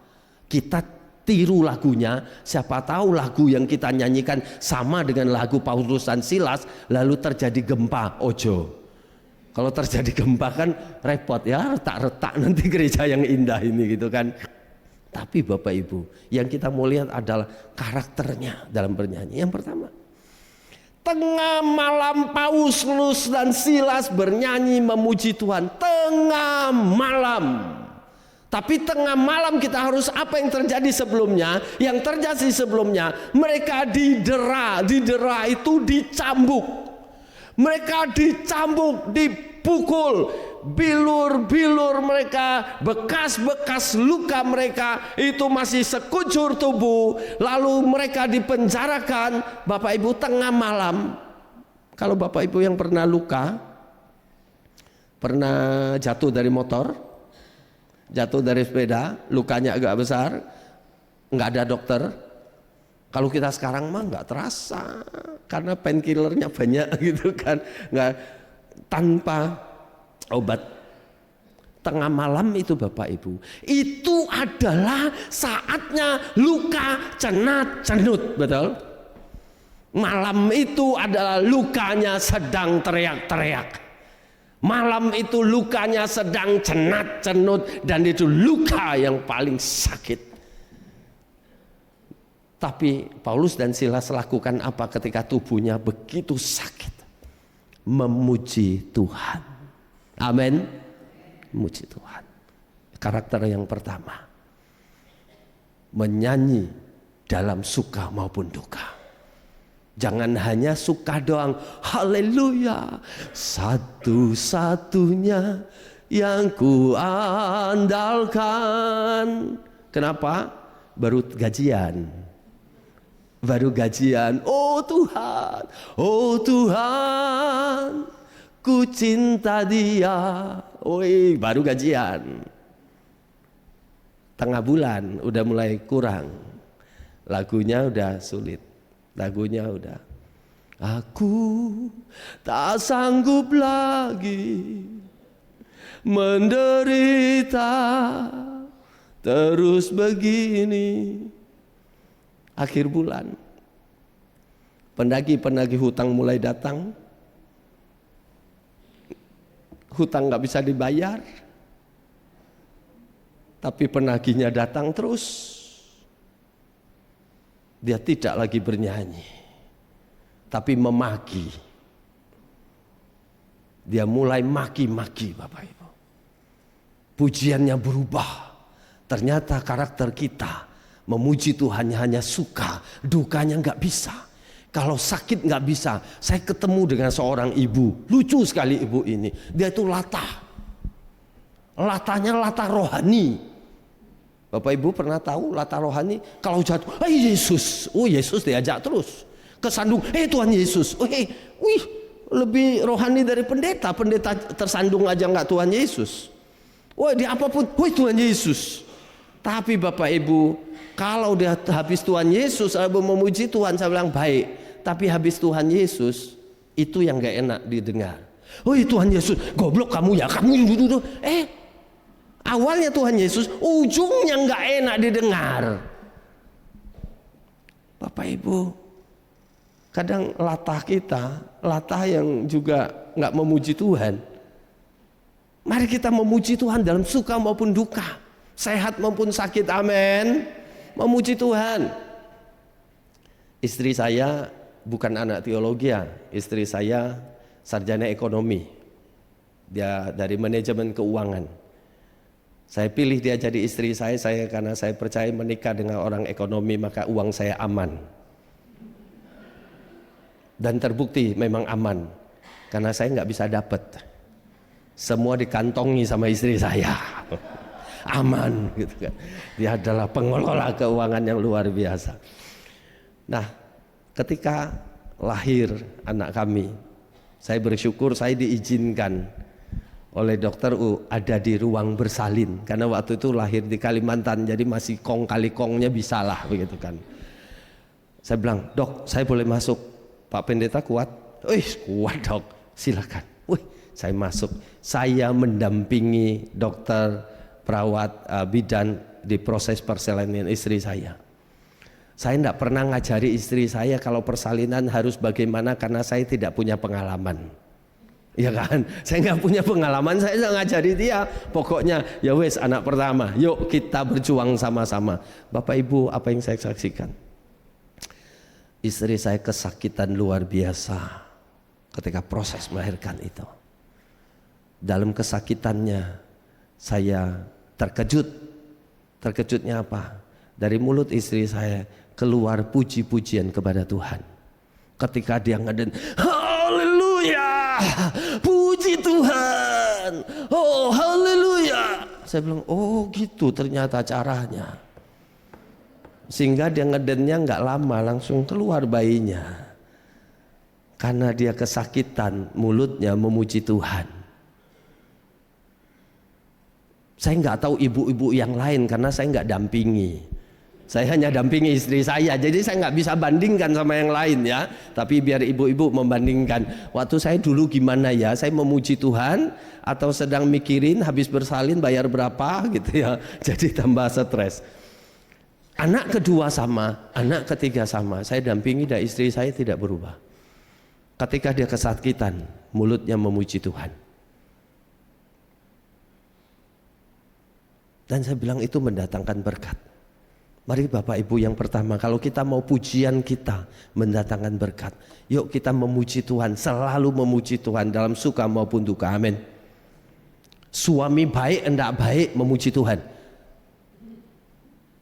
Kita tiru lagunya, siapa tahu lagu yang kita nyanyikan sama dengan lagu Paulus dan Silas, lalu terjadi gempa. Ojo. Kalau terjadi gempa kan repot ya, retak-retak nanti gereja yang indah ini gitu kan. Tapi Bapak Ibu, yang kita mau lihat adalah karakternya dalam bernyanyi. Yang pertama, tengah malam Paulus dan Silas bernyanyi memuji Tuhan. Tengah malam. Tapi tengah malam kita harus apa yang terjadi sebelumnya? Yang terjadi sebelumnya, mereka didera itu dicambuk. Mereka dicambuk, dipukul, bilur-bilur mereka, bekas-bekas luka mereka itu masih sekujur tubuh. Lalu mereka dipenjarakan, Bapak Ibu, tengah malam. Kalau Bapak Ibu yang pernah luka, pernah jatuh dari motor, jatuh dari sepeda, lukanya agak besar, nggak ada dokter. Kalau kita sekarang mah nggak terasa karena painkillernya banyak gitu kan, nggak, tanpa obat tengah malam itu Bapak Ibu, itu adalah saatnya luka cenat cenut, betul? Malam itu adalah lukanya sedang teriak-teriak. Malam itu lukanya sedang cenat cenut, dan itu luka yang paling sakit. Tapi Paulus dan Silas lakukan apa ketika tubuhnya begitu sakit? Memuji Tuhan. Amin. Memuji Tuhan. Karakter yang pertama, menyanyi dalam suka maupun duka. Jangan hanya suka doang. Haleluya, satu-satunya yang ku andalkan. Kenapa? Baru gajian. Oh Tuhan, oh Tuhan, ku cinta dia. Oi, baru gajian. Tengah bulan udah mulai kurang. Lagunya udah sulit. Lagunya udah, aku tak sanggup lagi menderita terus begini. Akhir bulan, penagih-penagih hutang mulai datang. Hutang gak bisa dibayar, tapi penagihnya datang terus. Dia tidak lagi bernyanyi, tapi memaki. Dia mulai maki-maki Bapak Ibu. Pujiannya berubah. Ternyata karakter kita memuji Tuhan hanya suka, dukanya nggak bisa. Kalau sakit nggak bisa. Saya ketemu dengan seorang ibu, lucu sekali ibu ini. Dia itu latah. Latahnya latah rohani. Bapak Ibu pernah tahu latah rohani? Kalau jatuh, Yesus, Yesus diajak terus. Kesandung, Tuhan Yesus, wih, lebih rohani dari pendeta. Pendeta tersandung aja nggak Tuhan Yesus. Di apapun, Tuhan Yesus. Tapi Bapak Ibu, kalau dia habis Tuhan Yesus, memuji Tuhan, saya bilang baik. Tapi habis Tuhan Yesus, itu yang nggak enak didengar. Tuhan Yesus, goblok kamu ya, kamu dulu. Awalnya Tuhan Yesus, ujungnya nggak enak didengar. Bapak Ibu, kadang latah kita, latah yang juga nggak memuji Tuhan. Mari kita memuji Tuhan dalam suka maupun duka, sehat maupun sakit, amin. Memuji Tuhan. Istri saya bukan anak teologi ya, istri saya sarjana ekonomi. Dia dari manajemen keuangan. Saya pilih dia jadi istri saya karena saya percaya menikah dengan orang ekonomi maka uang saya aman. Dan terbukti memang aman, karena saya nggak bisa dapat. Semua dikantongi sama istri saya. Aman gitu kan. Dia adalah pengelola keuangan yang luar biasa. Nah, ketika lahir anak kami, saya bersyukur saya diizinkan oleh dokter ada di ruang bersalin, karena waktu itu lahir di Kalimantan, jadi masih kong kali kongnya bisa lah begitu kan. Saya bilang, dok saya boleh masuk? Pak Pendeta kuat? Kuat dok, silakan. Saya masuk. Saya mendampingi dokter perawat bidan di proses persalinan istri saya. Saya tidak pernah ngajari istri saya kalau persalinan harus bagaimana, karena saya tidak punya pengalaman. Ya kan, saya nggak punya pengalaman, saya ngajari dia. Pokoknya ya wes, anak pertama, yuk kita berjuang sama-sama. Bapak Ibu, apa yang saya saksikan? Istri saya kesakitan luar biasa ketika proses melahirkan itu. Dalam kesakitannya saya terkejut. Terkejutnya apa? Dari mulut istri saya keluar puji-pujian kepada Tuhan. Ketika dia ngeden, haleluya, puji Tuhan, oh haleluya. Saya bilang, oh gitu ternyata caranya. Sehingga dia ngedennya nggak lama, langsung keluar bayinya. Karena dia kesakitan, mulutnya memuji Tuhan. Saya nggak tahu ibu-ibu yang lain karena saya nggak dampingi. Saya hanya dampingi istri saya, jadi saya nggak bisa bandingkan sama yang lain ya. Tapi biar ibu-ibu membandingkan. Waktu saya dulu gimana ya? Saya memuji Tuhan atau sedang mikirin habis bersalin bayar berapa gitu ya. Jadi tambah stres. Anak kedua sama, anak ketiga sama. Saya dampingi dan istri saya tidak berubah. Ketika dia kesakitan, mulutnya memuji Tuhan. Dan saya bilang itu mendatangkan berkat. Mari Bapak Ibu, yang pertama, kalau kita mau pujian kita mendatangkan berkat, yuk kita memuji Tuhan, selalu memuji Tuhan dalam suka maupun duka. Amin. Suami baik enggak baik memuji Tuhan.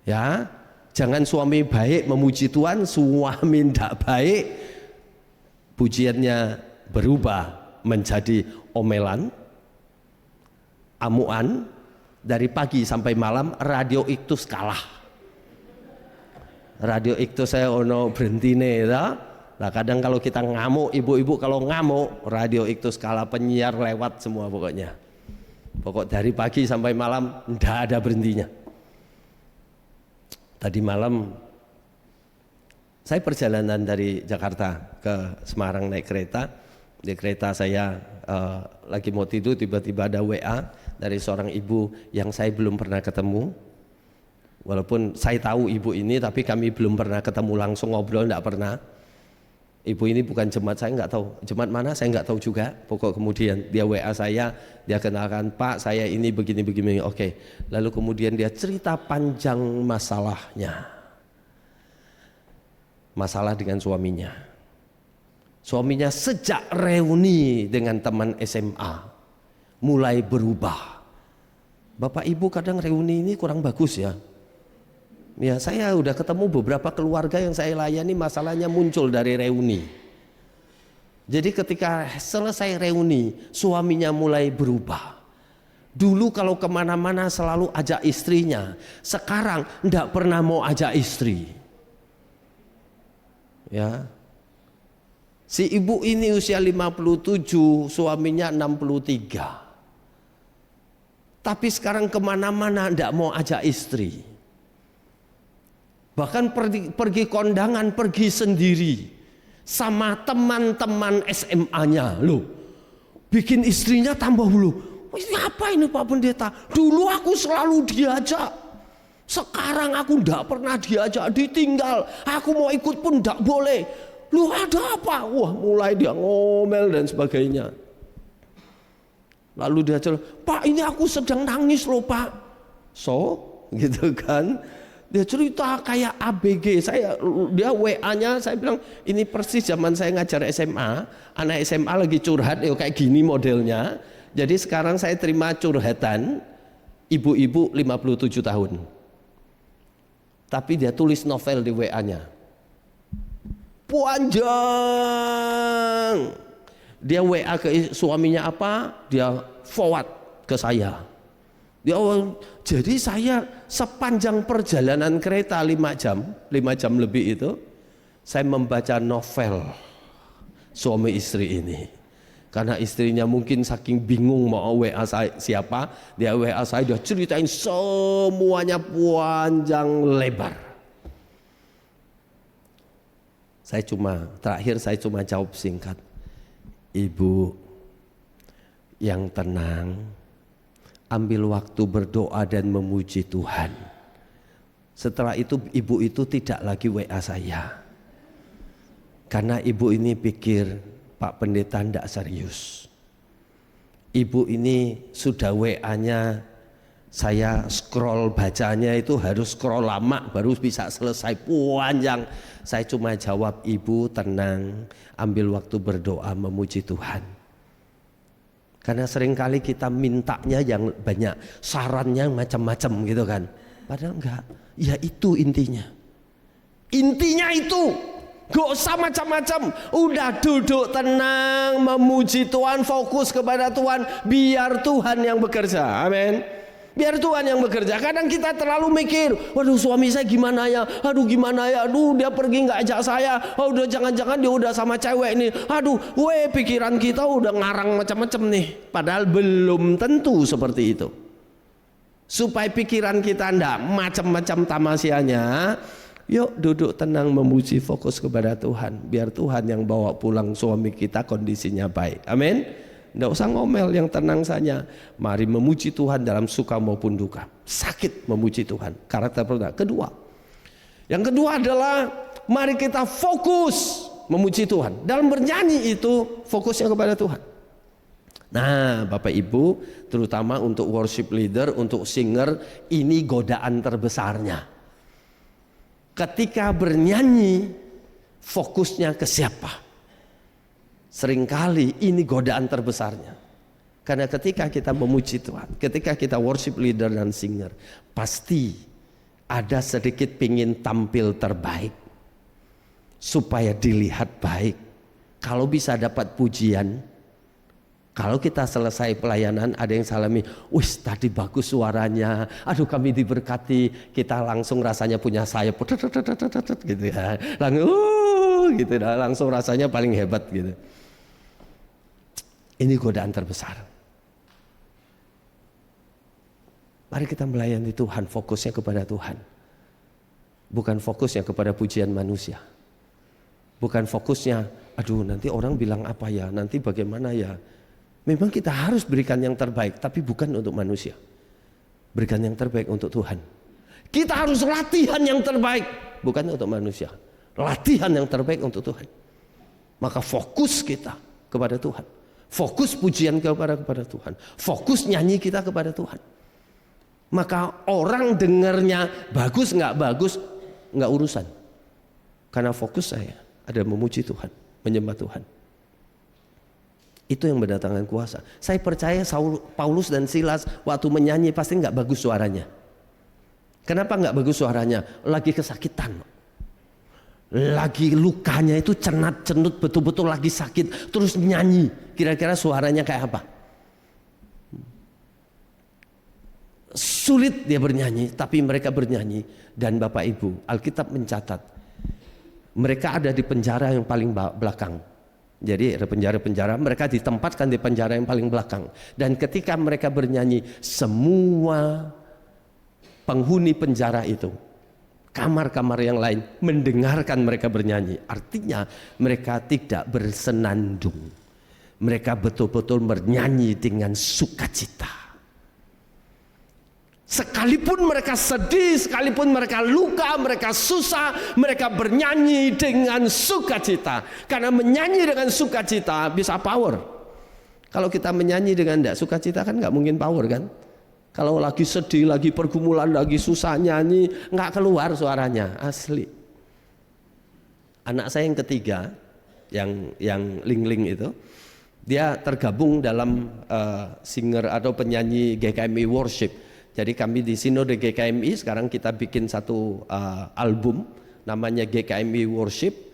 Ya, jangan suami baik memuji Tuhan, suami enggak baik pujiannya berubah menjadi omelan, amuan, dari pagi sampai malam radio iktus kalah. Radio itu saya ono berhentine ya. Nah kadang kalau kita ngamuk, ibu-ibu kalau ngamuk, radio itu skala penyiar lewat semua pokoknya. Pokok dari pagi sampai malam ndak ada berhentinya. Tadi malam saya perjalanan dari Jakarta ke Semarang naik kereta. Di kereta saya lagi mau tidur, tiba-tiba ada WA dari seorang ibu yang saya belum pernah ketemu. Walaupun saya tahu ibu ini, tapi kami belum pernah ketemu langsung, ngobrol enggak pernah. Ibu ini bukan jemaat, saya nggak tahu jemaat mana, saya nggak tahu juga. Pokok kemudian dia WA saya, dia kenalkan, Pak saya ini begini-begini. Oke. Lalu kemudian dia cerita panjang masalahnya, masalah dengan suaminya. Suaminya sejak reuni dengan teman SMA mulai berubah. Bapak Ibu kadang reuni ini kurang bagus ya. Ya, saya udah ketemu beberapa keluarga yang saya layani masalahnya muncul dari reuni. Jadi ketika selesai reuni, suaminya mulai berubah. Dulu kalau kemana-mana selalu ajak istrinya, sekarang enggak pernah mau ajak istri. Ya, si ibu ini usia 57, suaminya 63. Tapi sekarang kemana-mana enggak mau ajak istri. Bahkan pergi kondangan, pergi sendiri sama teman-teman SMA-nya loh. Bikin istrinya tambah dulu. Ini apa ini Pak Pendeta? Dulu aku selalu diajak. Sekarang aku enggak pernah diajak, ditinggal. Aku mau ikut pun enggak boleh. Lu ada apa? Wah, mulai dia ngomel dan sebagainya. Lalu dia cerita, Pak ini aku sedang nangis loh Pak. So, gitu kan. Dia cerita kayak ABG. Dia WA-nya, saya bilang ini persis zaman saya ngajar SMA. Anak SMA lagi curhat, kayak gini modelnya. Jadi sekarang saya terima curhatan ibu-ibu 57 tahun. Tapi dia tulis novel di WA-nya. Panjang. Dia WA ke suaminya apa? Dia forward ke saya. Jadi saya sepanjang perjalanan kereta 5 jam lebih itu, saya membaca novel suami istri ini. Karena istrinya mungkin saking bingung mau WA saya siapa, dia WA saya, dia ceritain semuanya panjang lebar. Terakhir saya cuma jawab singkat, Ibu yang tenang, ambil waktu berdoa dan memuji Tuhan. Setelah itu ibu itu tidak lagi WA saya. Karena ibu ini pikir Pak Pendeta tidak serius. Ibu ini sudah WA-nya, saya scroll bacanya itu harus scroll lama baru bisa selesai panjang. Saya cuma jawab, Ibu tenang, ambil waktu berdoa memuji Tuhan. Karena seringkali kita mintanya yang banyak, sarannya macam-macam gitu kan. Padahal enggak, ya itu intinya. Intinya itu, gak usah macam-macam. Udah duduk tenang, memuji Tuhan, fokus kepada Tuhan. Biar Tuhan yang bekerja, amin. Biar Tuhan yang bekerja. Kadang kita terlalu mikir, waduh suami saya gimana ya, aduh gimana ya, aduh dia pergi nggak ajak saya, oh udah jangan-jangan dia udah sama cewek ini, aduh pikiran kita udah ngarang macam-macam nih. Padahal belum tentu seperti itu. Supaya pikiran kita ndak macam-macam tamasianya, yuk duduk tenang memuji, fokus kepada Tuhan. Biar Tuhan yang bawa pulang suami kita kondisinya baik. Amin. Ndak usah ngomel, yang tenang saja. Mari memuji Tuhan dalam suka maupun duka. Sakit memuji Tuhan. Karakter pertama. Yang kedua adalah mari kita fokus memuji Tuhan. Dalam bernyanyi itu fokusnya kepada Tuhan. Nah, Bapak Ibu, terutama untuk worship leader, untuk singer, ini godaan terbesarnya. Ketika bernyanyi, fokusnya ke siapa? Seringkali ini godaan terbesarnya. Karena ketika kita memuji Tuhan, ketika kita worship leader dan singer, pasti ada sedikit pingin tampil terbaik. Supaya dilihat baik. Kalau bisa dapat pujian, kalau kita selesai pelayanan ada yang salami, wis tadi bagus suaranya, aduh kami diberkati, kita langsung rasanya punya sayap, gitu ya, gitu dah, langsung rasanya paling hebat gitu. Ini godaan terbesar. Mari kita melayani Tuhan, fokusnya kepada Tuhan, bukan fokusnya kepada pujian manusia, bukan fokusnya, aduh nanti orang bilang apa ya, nanti bagaimana ya. Memang kita harus berikan yang terbaik, tapi bukan untuk manusia. Berikan yang terbaik untuk Tuhan. Kita harus latihan yang terbaik, bukan untuk manusia. Latihan yang terbaik untuk Tuhan. Maka fokus kita kepada Tuhan. Fokus pujian kepada Tuhan. Fokus nyanyi kita kepada Tuhan. Maka orang dengarnya bagus nggak bagus, nggak urusan. Karena fokus saya ada memuji Tuhan, menyembah Tuhan. Itu yang mendatangkan kuasa. Saya percaya Paulus dan Silas waktu menyanyi pasti nggak bagus suaranya. Kenapa nggak bagus suaranya? Lagi kesakitan, lagi lukanya itu cenat-cenut, betul-betul lagi sakit, terus nyanyi. Kira-kira suaranya kayak apa? Sulit dia bernyanyi, tapi mereka bernyanyi. Dan Bapak Ibu, Alkitab mencatat mereka ada di penjara yang paling belakang. Jadi ada penjara-penjara, mereka ditempatkan di penjara yang paling belakang. Dan ketika mereka bernyanyi, semua penghuni penjara itu, kamar-kamar yang lain mendengarkan mereka bernyanyi. Artinya mereka tidak bersenandung. Mereka betul-betul bernyanyi dengan sukacita. Sekalipun mereka sedih, sekalipun mereka luka, mereka susah, mereka bernyanyi dengan sukacita. Karena menyanyi dengan sukacita bisa power. Kalau kita menyanyi dengan tidak sukacita kan nggak mungkin power kan. Kalau lagi sedih, lagi pergumulan, lagi susah nyanyi, nggak keluar suaranya, asli. Anak saya yang ketiga, yang Ling-Ling itu, dia tergabung dalam singer atau penyanyi GKMI Worship. Jadi kami di Sinode GKMI sekarang kita bikin satu album namanya GKMI Worship.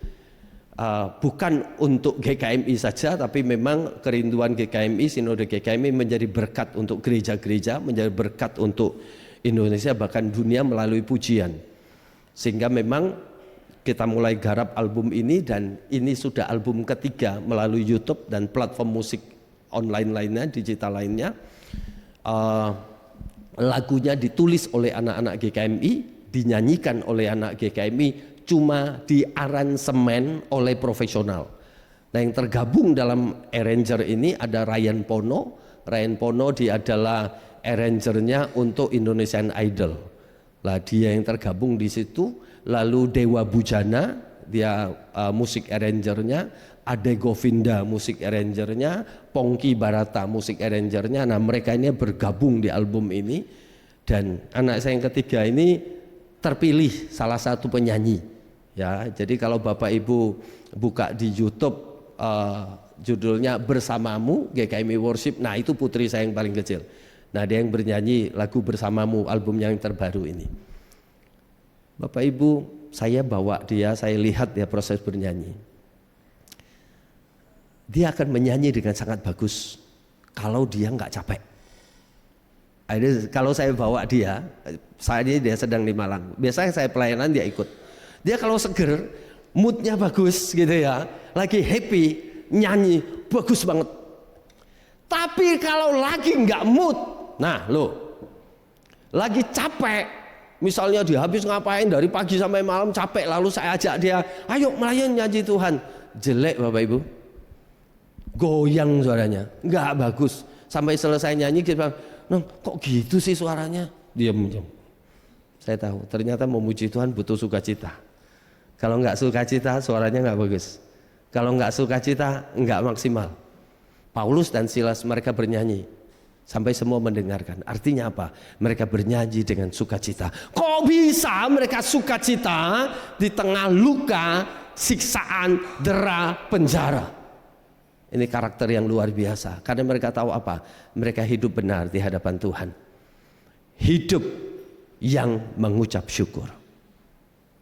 Bukan untuk GKMI saja, tapi memang kerinduan GKMI, Sinode GKMI menjadi berkat untuk gereja-gereja, menjadi berkat untuk Indonesia bahkan dunia melalui pujian. Sehingga memang kita mulai garap album ini, dan ini sudah album ketiga melalui YouTube dan platform musik online lainnya, digital lainnya. Lagunya ditulis oleh anak-anak GKMI, dinyanyikan oleh anak GKMI, cuma diaransemen oleh profesional. Nah, yang tergabung dalam arranger ini ada Ryan Pono. Ryan Pono dia adalah arrangernya untuk Indonesian Idol. Lah dia yang tergabung di situ. Lalu Dewa Bujana, dia musik arrangernya. Ade Govinda musik arrangernya, Pongki Barata musik arrangernya. Nah, mereka ini bergabung di album ini. Dan anak saya yang ketiga ini terpilih salah satu penyanyi. Ya, jadi kalau Bapak Ibu buka di YouTube judulnya Bersamamu GKMI Worship. Nah, itu putri saya yang paling kecil. Nah, dia yang bernyanyi lagu Bersamamu, album yang terbaru ini. Bapak Ibu, saya bawa dia, saya lihat dia proses bernyanyi. Dia akan menyanyi dengan sangat bagus kalau dia nggak capek. Kalau saya bawa dia, saat ini dia sedang di Malang. Biasanya saya pelayanan dia ikut. Dia kalau seger, moodnya bagus gitu ya, lagi happy, nyanyi bagus banget. Tapi kalau lagi nggak mood, nah lo, lagi capek, misalnya dia habis ngapain dari pagi sampai malam capek, lalu saya ajak dia, ayo melayani nyanyi Tuhan, jelek Bapak Ibu, goyang suaranya, nggak bagus. Sampai selesai nyanyi kita bilang, Nong, kok gitu sih suaranya? Diam. Saya tahu, ternyata memuji Tuhan butuh sukacita. Kalau nggak sukacita, suaranya nggak bagus. Kalau nggak sukacita, nggak maksimal. Paulus dan Silas mereka bernyanyi sampai semua mendengarkan. Artinya apa? Mereka bernyanyi dengan sukacita. Kok bisa mereka sukacita di tengah luka, siksaan, dera, penjara? Ini karakter yang luar biasa. Karena mereka tahu apa? Mereka hidup benar di hadapan Tuhan. Hidup yang mengucap syukur.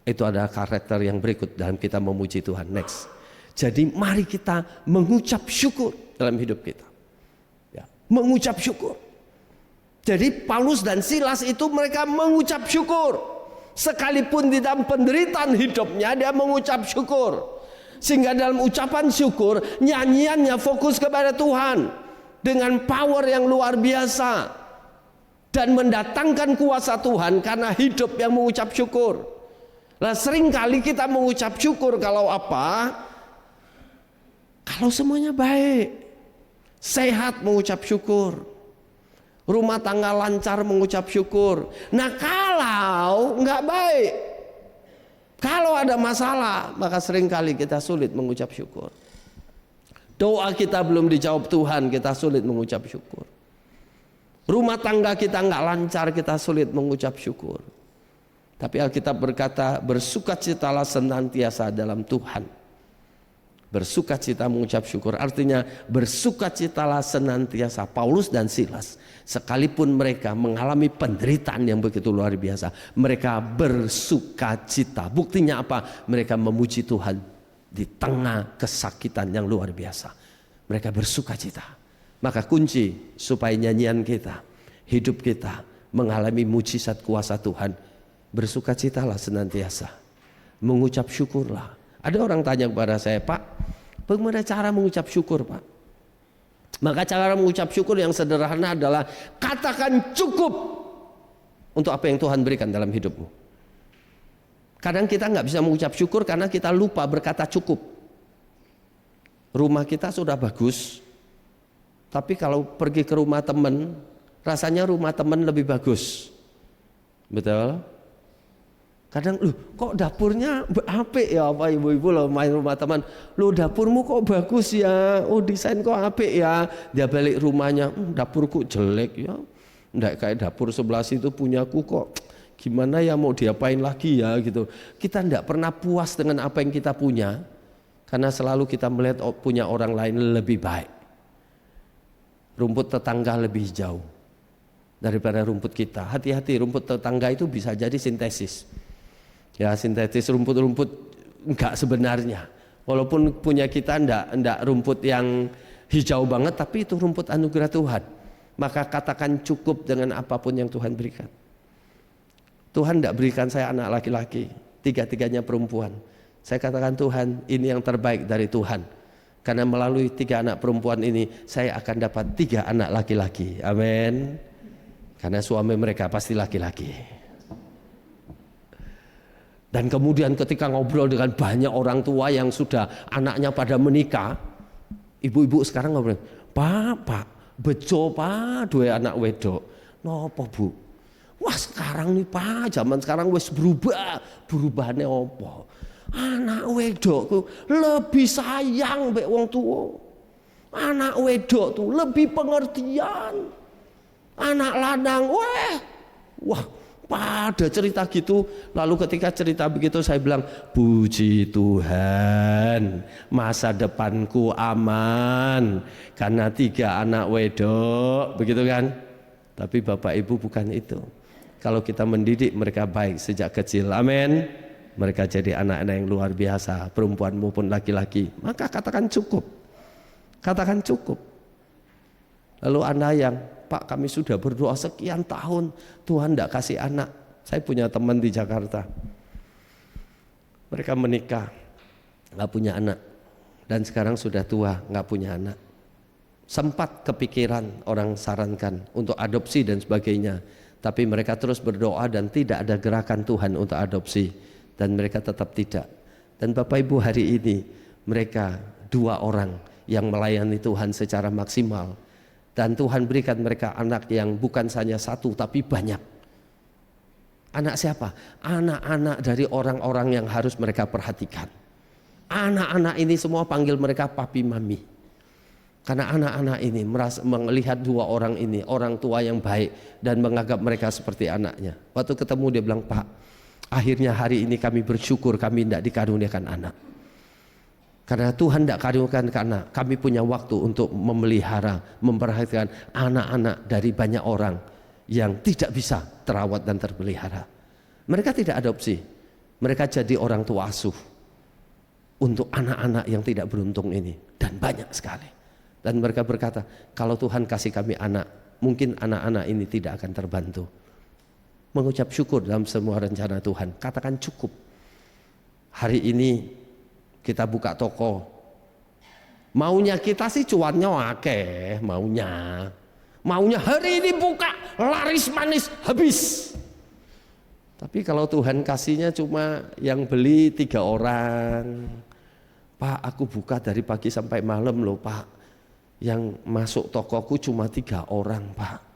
Itu adalah karakter yang berikut dalam kita memuji Tuhan. Next. Jadi mari kita mengucap syukur dalam hidup kita. Ya, mengucap syukur. Jadi Paulus dan Silas itu mereka mengucap syukur. Sekalipun di dalam penderitaan hidupnya dia mengucap syukur. Sehingga dalam ucapan syukur nyanyiannya fokus kepada Tuhan dengan power yang luar biasa dan mendatangkan kuasa Tuhan karena hidup yang mengucap syukur. Nah, seringkali kita mengucap syukur kalau apa? Kalau semuanya baik, sehat mengucap syukur, rumah tangga lancar mengucap syukur. Nah, kalau nggak baik, kalau ada masalah, maka seringkali kita sulit mengucap syukur. Doa kita belum dijawab Tuhan, kita sulit mengucap syukur. Rumah tangga kita nggak lancar, kita sulit mengucap syukur. Tapi Alkitab berkata, bersukacitalah senantiasa dalam Tuhan. Bersukacita mengucap syukur, artinya bersukacitalah senantiasa. Paulus dan Silas, sekalipun mereka mengalami penderitaan yang begitu luar biasa, mereka bersukacita. Buktinya apa? Mereka memuji Tuhan di tengah kesakitan yang luar biasa. Mereka bersukacita. Maka kunci supaya nyanyian kita, hidup kita mengalami mujizat kuasa Tuhan, bersukacitalah senantiasa, mengucap syukurlah. Ada orang tanya kepada saya, Pak, bagaimana cara mengucap syukur, Pak? Maka cara mengucap syukur yang sederhana adalah katakan cukup untuk apa yang Tuhan berikan dalam hidupmu. Kadang kita nggak bisa mengucap syukur karena kita lupa berkata cukup. Rumah kita sudah bagus, tapi kalau pergi ke rumah teman, rasanya rumah teman lebih bagus. Betul? Kadang, kok dapurnya apik ya, apa ibu-ibu lo main rumah teman, dapurmu kok bagus ya, desain kok apik ya. Dia balik rumahnya, dapurku jelek ya, nggak kayak dapur sebelah situ punyaku kok. Gimana ya, mau diapain lagi ya gitu. Kita nggak pernah puas dengan apa yang kita punya, karena selalu kita melihat punya orang lain lebih baik. Rumput tetangga lebih hijau daripada rumput kita. Hati-hati, rumput tetangga itu bisa jadi sintesis. Ya, sintetis rumput-rumput enggak sebenarnya. Walaupun punya kita enggak rumput yang hijau banget, tapi itu rumput anugerah Tuhan. Maka katakan cukup dengan apapun yang Tuhan berikan. Tuhan enggak berikan saya anak laki-laki, tiga-tiganya perempuan. Saya katakan Tuhan, ini yang terbaik dari Tuhan. Karena melalui 3 anak perempuan ini, saya akan dapat 3 anak laki-laki. Amin. Karena suami mereka pasti laki-laki. Dan kemudian ketika ngobrol dengan banyak orang tua yang sudah anaknya pada menikah, ibu-ibu sekarang ngobrol, Pak, bejo Pak, 2 anak wedok. Nopo Bu? Wah sekarang nih Pak, zaman sekarang wis berubahnya apa? Anak wedokku lebih sayang mbek wong tua. Anak wedok tuh lebih pengertian. Anak lanang, wah. Pada cerita gitu, lalu ketika cerita begitu saya bilang, puji Tuhan, masa depanku aman karena 3 anak wedok, begitu kan? Tapi Bapak Ibu bukan itu. Kalau kita mendidik mereka baik sejak kecil, amin, mereka jadi anak-anak yang luar biasa, perempuan maupun laki-laki. Maka katakan cukup, katakan cukup. Lalu Anda yang, Pak, kami sudah berdoa sekian tahun, Tuhan tidak kasih anak. Saya punya teman di Jakarta, mereka menikah, nggak punya anak, dan sekarang sudah tua, nggak punya anak. Sempat kepikiran orang sarankan untuk adopsi dan sebagainya, Tapi mereka terus berdoa dan tidak ada gerakan Tuhan untuk adopsi, dan mereka tetap tidak. Dan Bapak Ibu, hari ini mereka 2 orang yang melayani Tuhan secara maksimal, dan Tuhan berikan mereka anak yang bukan hanya 1 tapi banyak. Anak siapa? Anak-anak dari orang-orang yang harus mereka perhatikan. Anak-anak ini semua panggil mereka papi mami. Karena anak-anak ini melihat 2 orang ini, orang tua yang baik, dan menganggap mereka seperti anaknya. Waktu ketemu dia bilang, Pak, akhirnya hari ini kami bersyukur kami tidak dikaruniakan anak. Karena Tuhan tidak karuniakan anak, kami punya waktu untuk memelihara, memperhatikan anak-anak dari banyak orang yang tidak bisa terawat dan terpelihara. Mereka tidak adopsi, mereka jadi orang tua asuh untuk anak-anak yang tidak beruntung ini, dan banyak sekali. Dan mereka berkata, kalau Tuhan kasih kami anak, mungkin anak-anak ini tidak akan terbantu. Mengucap syukur dalam semua rencana Tuhan. Katakan cukup. Hari ini kita buka toko. Maunya kita sih cuannya akeh, maunya hari ini buka laris manis habis. Tapi kalau Tuhan kasihnya cuma yang beli 3 orang. Pak, aku buka dari pagi sampai malam loh Pak. Yang masuk tokoku cuma 3 orang Pak.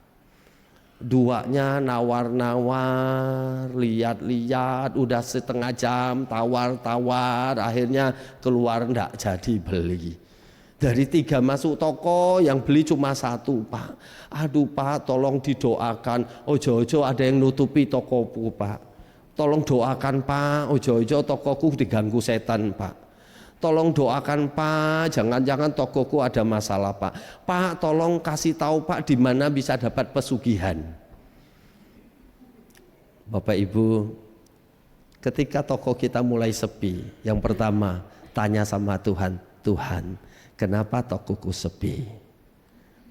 2-nya nawar-nawar, lihat-lihat, udah setengah jam tawar-tawar, akhirnya keluar ndak jadi beli. Dari 3 masuk toko, yang beli cuma 1 Pak. Aduh Pak, tolong didoakan, ojo-ojo ada yang nutupi tokoku Pak. Tolong doakan Pak, ojo-ojo tokoku diganggu setan Pak. Tolong doakan Pak, jangan-jangan tokoku ada masalah Pak. Pak, tolong kasih tahu Pak di mana bisa dapat pesugihan. Bapak Ibu, ketika toko kita mulai sepi, yang pertama tanya sama Tuhan, Tuhan, kenapa tokoku sepi?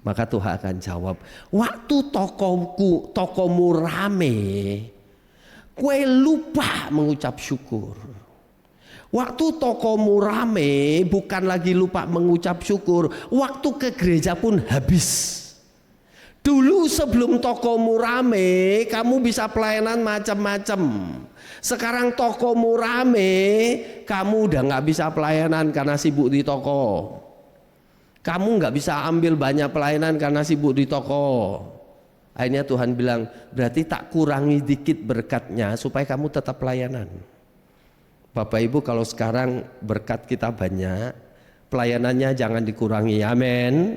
Maka Tuhan akan jawab, waktu tokomu rame, kue lupa mengucap syukur. Waktu tokomu rame, bukan lagi lupa mengucap syukur, waktu ke gereja pun habis. Dulu sebelum tokomu rame, kamu bisa pelayanan macam-macam. Sekarang tokomu rame, kamu udah nggak bisa pelayanan karena sibuk di toko. Kamu nggak bisa ambil banyak pelayanan karena sibuk di toko. Akhirnya Tuhan bilang, berarti tak kurangi dikit berkatnya supaya kamu tetap pelayanan. Bapak Ibu, kalau sekarang berkat kita banyak, pelayanannya jangan dikurangi, amin.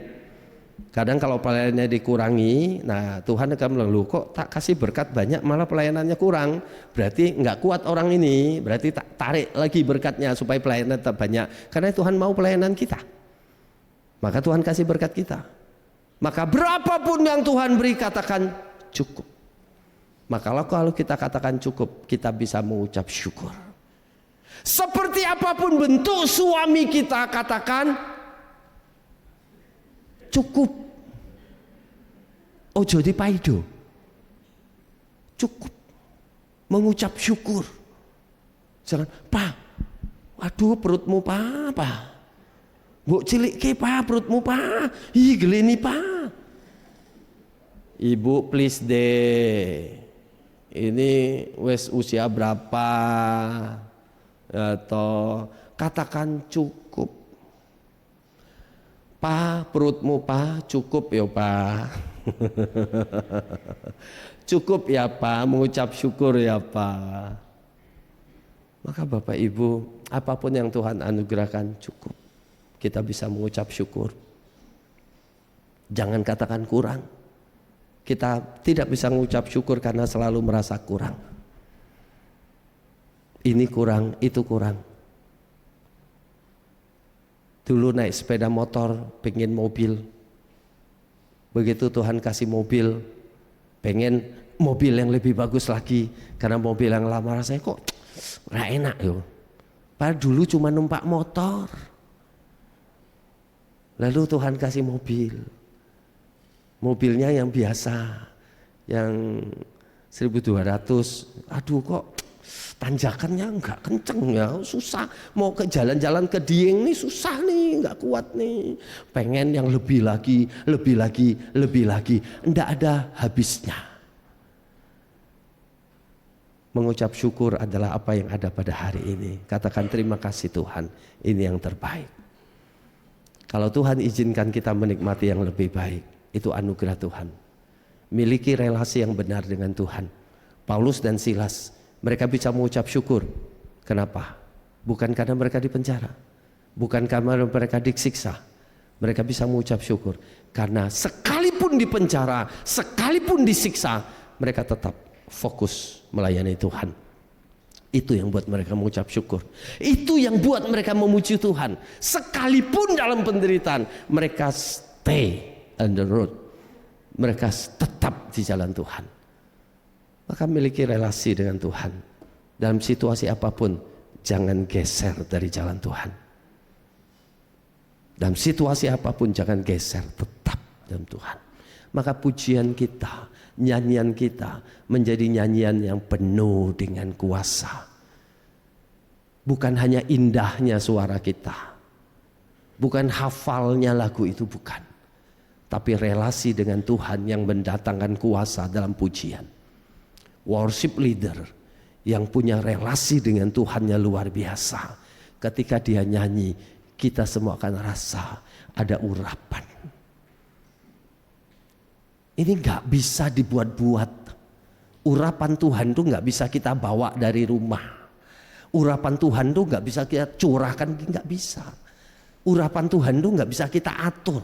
Kadang kalau pelayanannya dikurangi, nah Tuhan akan bilang, loh kok tak kasih berkat banyak malah pelayanannya kurang, berarti nggak kuat orang ini, berarti tak tarik lagi berkatnya supaya pelayanan tetap banyak. Karena Tuhan mau pelayanan kita, maka Tuhan kasih berkat kita. Maka berapapun yang Tuhan beri, katakan cukup. Maka kalau kita katakan cukup, kita bisa mengucap syukur. Seperti apapun bentuk suami kita, katakan cukup. Ojo dipaido, cukup. Mengucap syukur. Jangan, Pak, aduh perutmu Pak, mbok cilik ke Pak, perutmu Pak, ih geleni Pak. Ibu please deh, ini wes usia berapa? Atau katakan cukup. Pak, perutmu Pak, cukup ya Pak. Cukup ya Pak, mengucap syukur ya Pak. Maka Bapak Ibu, apapun yang Tuhan anugerahkan cukup. Kita bisa mengucap syukur. Jangan katakan kurang. Kita tidak bisa mengucap syukur karena selalu merasa kurang. Ini kurang, itu kurang. Dulu naik sepeda motor, pengen mobil. Begitu Tuhan kasih mobil, pengen mobil yang lebih bagus lagi. Karena mobil yang lama rasanya kok gak enak yo. Padahal dulu cuma numpak motor. Lalu Tuhan kasih mobil. Mobilnya yang biasa, yang 1200. Aduh kok tanjakannya enggak kenceng ya, susah. Mau ke jalan-jalan ke Dieng nih susah nih, enggak kuat nih. Pengen yang lebih lagi, lebih lagi, lebih lagi. Enggak ada habisnya. Mengucap syukur adalah apa yang ada pada hari ini. Katakan terima kasih Tuhan, ini yang terbaik. Kalau Tuhan izinkan kita menikmati yang lebih baik, itu anugerah Tuhan. Miliki relasi yang benar dengan Tuhan. Paulus dan Silas, mereka bisa mengucap syukur. Kenapa? Bukan karena mereka dipenjara, bukan karena mereka disiksa. Mereka bisa mengucap syukur karena sekalipun dipenjara, sekalipun disiksa, mereka tetap fokus melayani Tuhan. Itu yang buat mereka mengucap syukur. Itu yang buat mereka memuji Tuhan. Sekalipun dalam penderitaan, mereka stay on the road. Mereka tetap di jalan Tuhan. Maka miliki relasi dengan Tuhan. Dalam situasi apapun, jangan geser dari jalan Tuhan. Dalam situasi apapun, jangan geser, tetap dalam Tuhan. Maka pujian kita, nyanyian kita menjadi nyanyian yang penuh dengan kuasa. Bukan hanya indahnya suara kita, bukan hafalnya lagu itu, bukan. Tapi relasi dengan Tuhan yang mendatangkan kuasa dalam pujian. Worship leader yang punya relasi dengan Tuhannya luar biasa. Ketika dia nyanyi, kita semua akan rasa ada urapan. Ini gak bisa dibuat-buat. Urapan Tuhan itu gak bisa kita bawa dari rumah. Urapan Tuhan itu gak bisa kita curahkan, gak bisa. Urapan Tuhan itu gak bisa kita atur.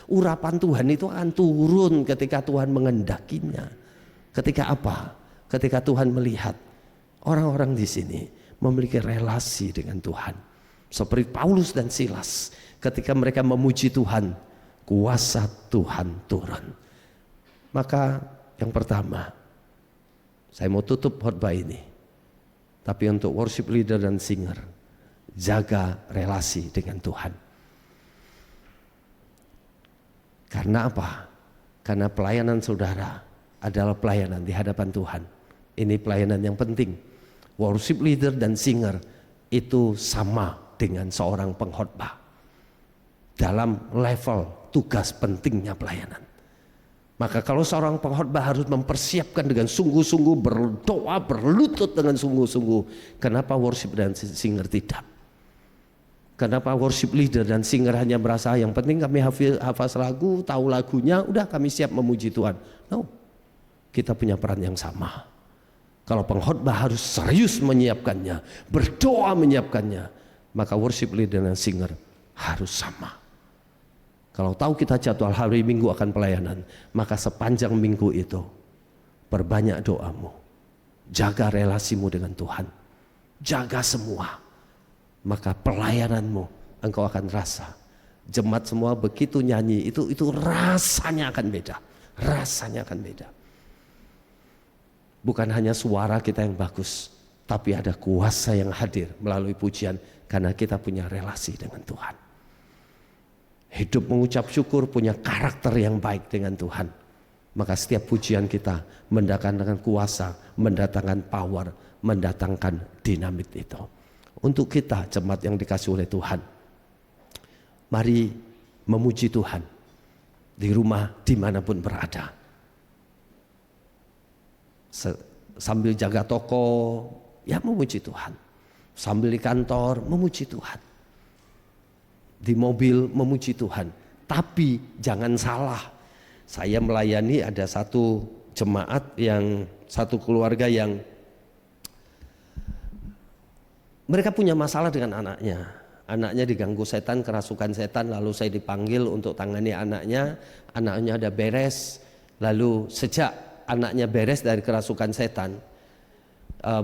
Urapan Tuhan itu akan turun ketika Tuhan mengendakinya. Ketika apa? Ketika Tuhan melihat orang-orang di sini memiliki relasi dengan Tuhan. Seperti Paulus dan Silas, ketika mereka memuji Tuhan, kuasa Tuhan turun. Maka yang pertama, saya mau tutup khotbah ini. Tapi untuk worship leader dan singer, jaga relasi dengan Tuhan. Karena apa? Karena pelayanan saudara adalah pelayanan di hadapan Tuhan. Ini pelayanan yang penting. Worship leader dan singer itu sama dengan seorang pengkhotbah dalam level tugas pentingnya pelayanan. Maka kalau seorang pengkhotbah harus mempersiapkan dengan sungguh-sungguh, berdoa, berlutut dengan sungguh-sungguh, kenapa worship dan singer tidak? Kenapa worship leader dan singer hanya merasa yang penting kami hafal lagu, tahu lagunya, udah kami siap memuji Tuhan? No, kita punya peran yang sama. Kalau pengkhotbah harus serius menyiapkannya, berdoa menyiapkannya, maka worship leader dan singer harus sama. Kalau tahu kita jadwal hari Minggu akan pelayanan, maka sepanjang minggu itu perbanyak doamu, jaga relasimu dengan Tuhan, jaga semua. Maka pelayananmu engkau akan rasa. Jemaat semua begitu nyanyi itu rasanya akan beda, rasanya akan beda. Bukan hanya suara kita yang bagus, tapi ada kuasa yang hadir melalui pujian karena kita punya relasi dengan Tuhan. Hidup mengucap syukur punya karakter yang baik dengan Tuhan. Maka setiap pujian kita mendatangkan kuasa, mendatangkan power, mendatangkan dinamit itu. Untuk kita jemaat yang dikasih oleh Tuhan, mari memuji Tuhan di rumah dimanapun berada. Sambil jaga toko, ya memuji Tuhan. Sambil di kantor, memuji Tuhan. Di mobil, memuji Tuhan. Tapi jangan salah, saya melayani ada satu jemaat yang, satu keluarga yang mereka punya masalah dengan anaknya. Anaknya diganggu setan, kerasukan setan, lalu saya dipanggil untuk tangani anaknya. Anaknya ada beres, lalu sejak anaknya beres dari kerasukan setan,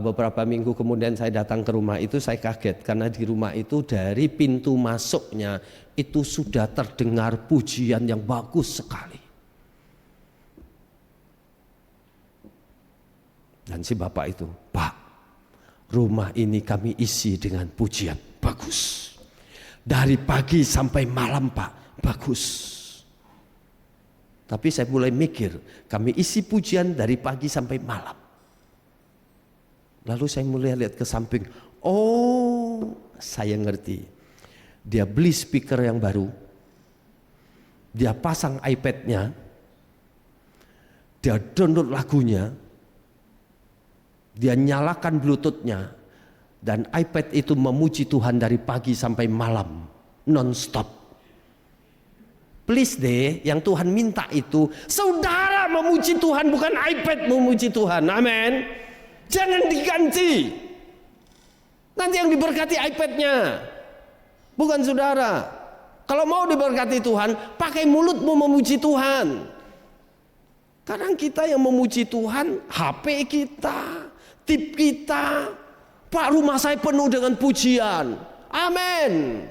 beberapa minggu kemudian saya datang ke rumah itu, saya kaget karena di rumah itu dari pintu masuknya itu sudah terdengar pujian yang bagus sekali. Dan si bapak itu, Pak, rumah ini kami isi dengan pujian bagus. Dari pagi sampai malam Pak, bagus. Tapi saya mulai mikir, kami isi pujian dari pagi sampai malam. Lalu saya mulai lihat ke samping, oh saya ngerti. Dia beli speaker yang baru, dia pasang iPad-nya, dia download lagunya, Dia nyalakan Bluetooth-nya dan iPad itu memuji Tuhan dari pagi sampai malam, non-stop. Please deh, yang Tuhan minta itu saudara memuji Tuhan, bukan iPad memuji Tuhan. Amin. Jangan diganti. Nanti yang diberkati iPad-nya, bukan saudara. Kalau mau diberkati Tuhan, pakai mulutmu memuji Tuhan. Kadang kita yang memuji Tuhan, HP kita, tip kita, Pak, rumah saya penuh dengan pujian. Amin.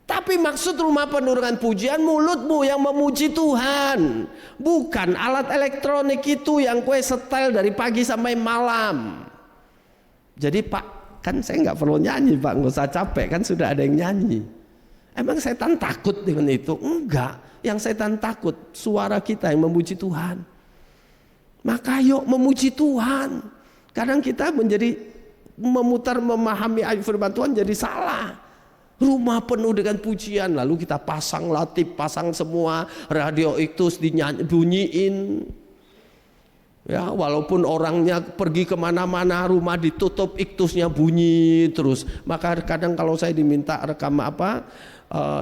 Tapi maksud rumah penuh dengan pujian, mulutmu yang memuji Tuhan, bukan alat elektronik itu yang kue setel dari pagi sampai malam. Jadi Pak, kan saya nggak perlu nyanyi Pak, nggak usah capek, kan sudah ada yang nyanyi. Emang setan takut dengan itu? Enggak. Yang setan takut suara kita yang memuji Tuhan. Maka yuk memuji Tuhan. Kadang kita menjadi memahami ayat firman Tuhan jadi salah. Rumah penuh dengan pujian, lalu kita pasang latip, pasang semua radio iktus bunyiin. Ya, walaupun orangnya pergi kemana-mana, rumah ditutup, iktusnya bunyi terus. Maka kadang kalau saya diminta rekam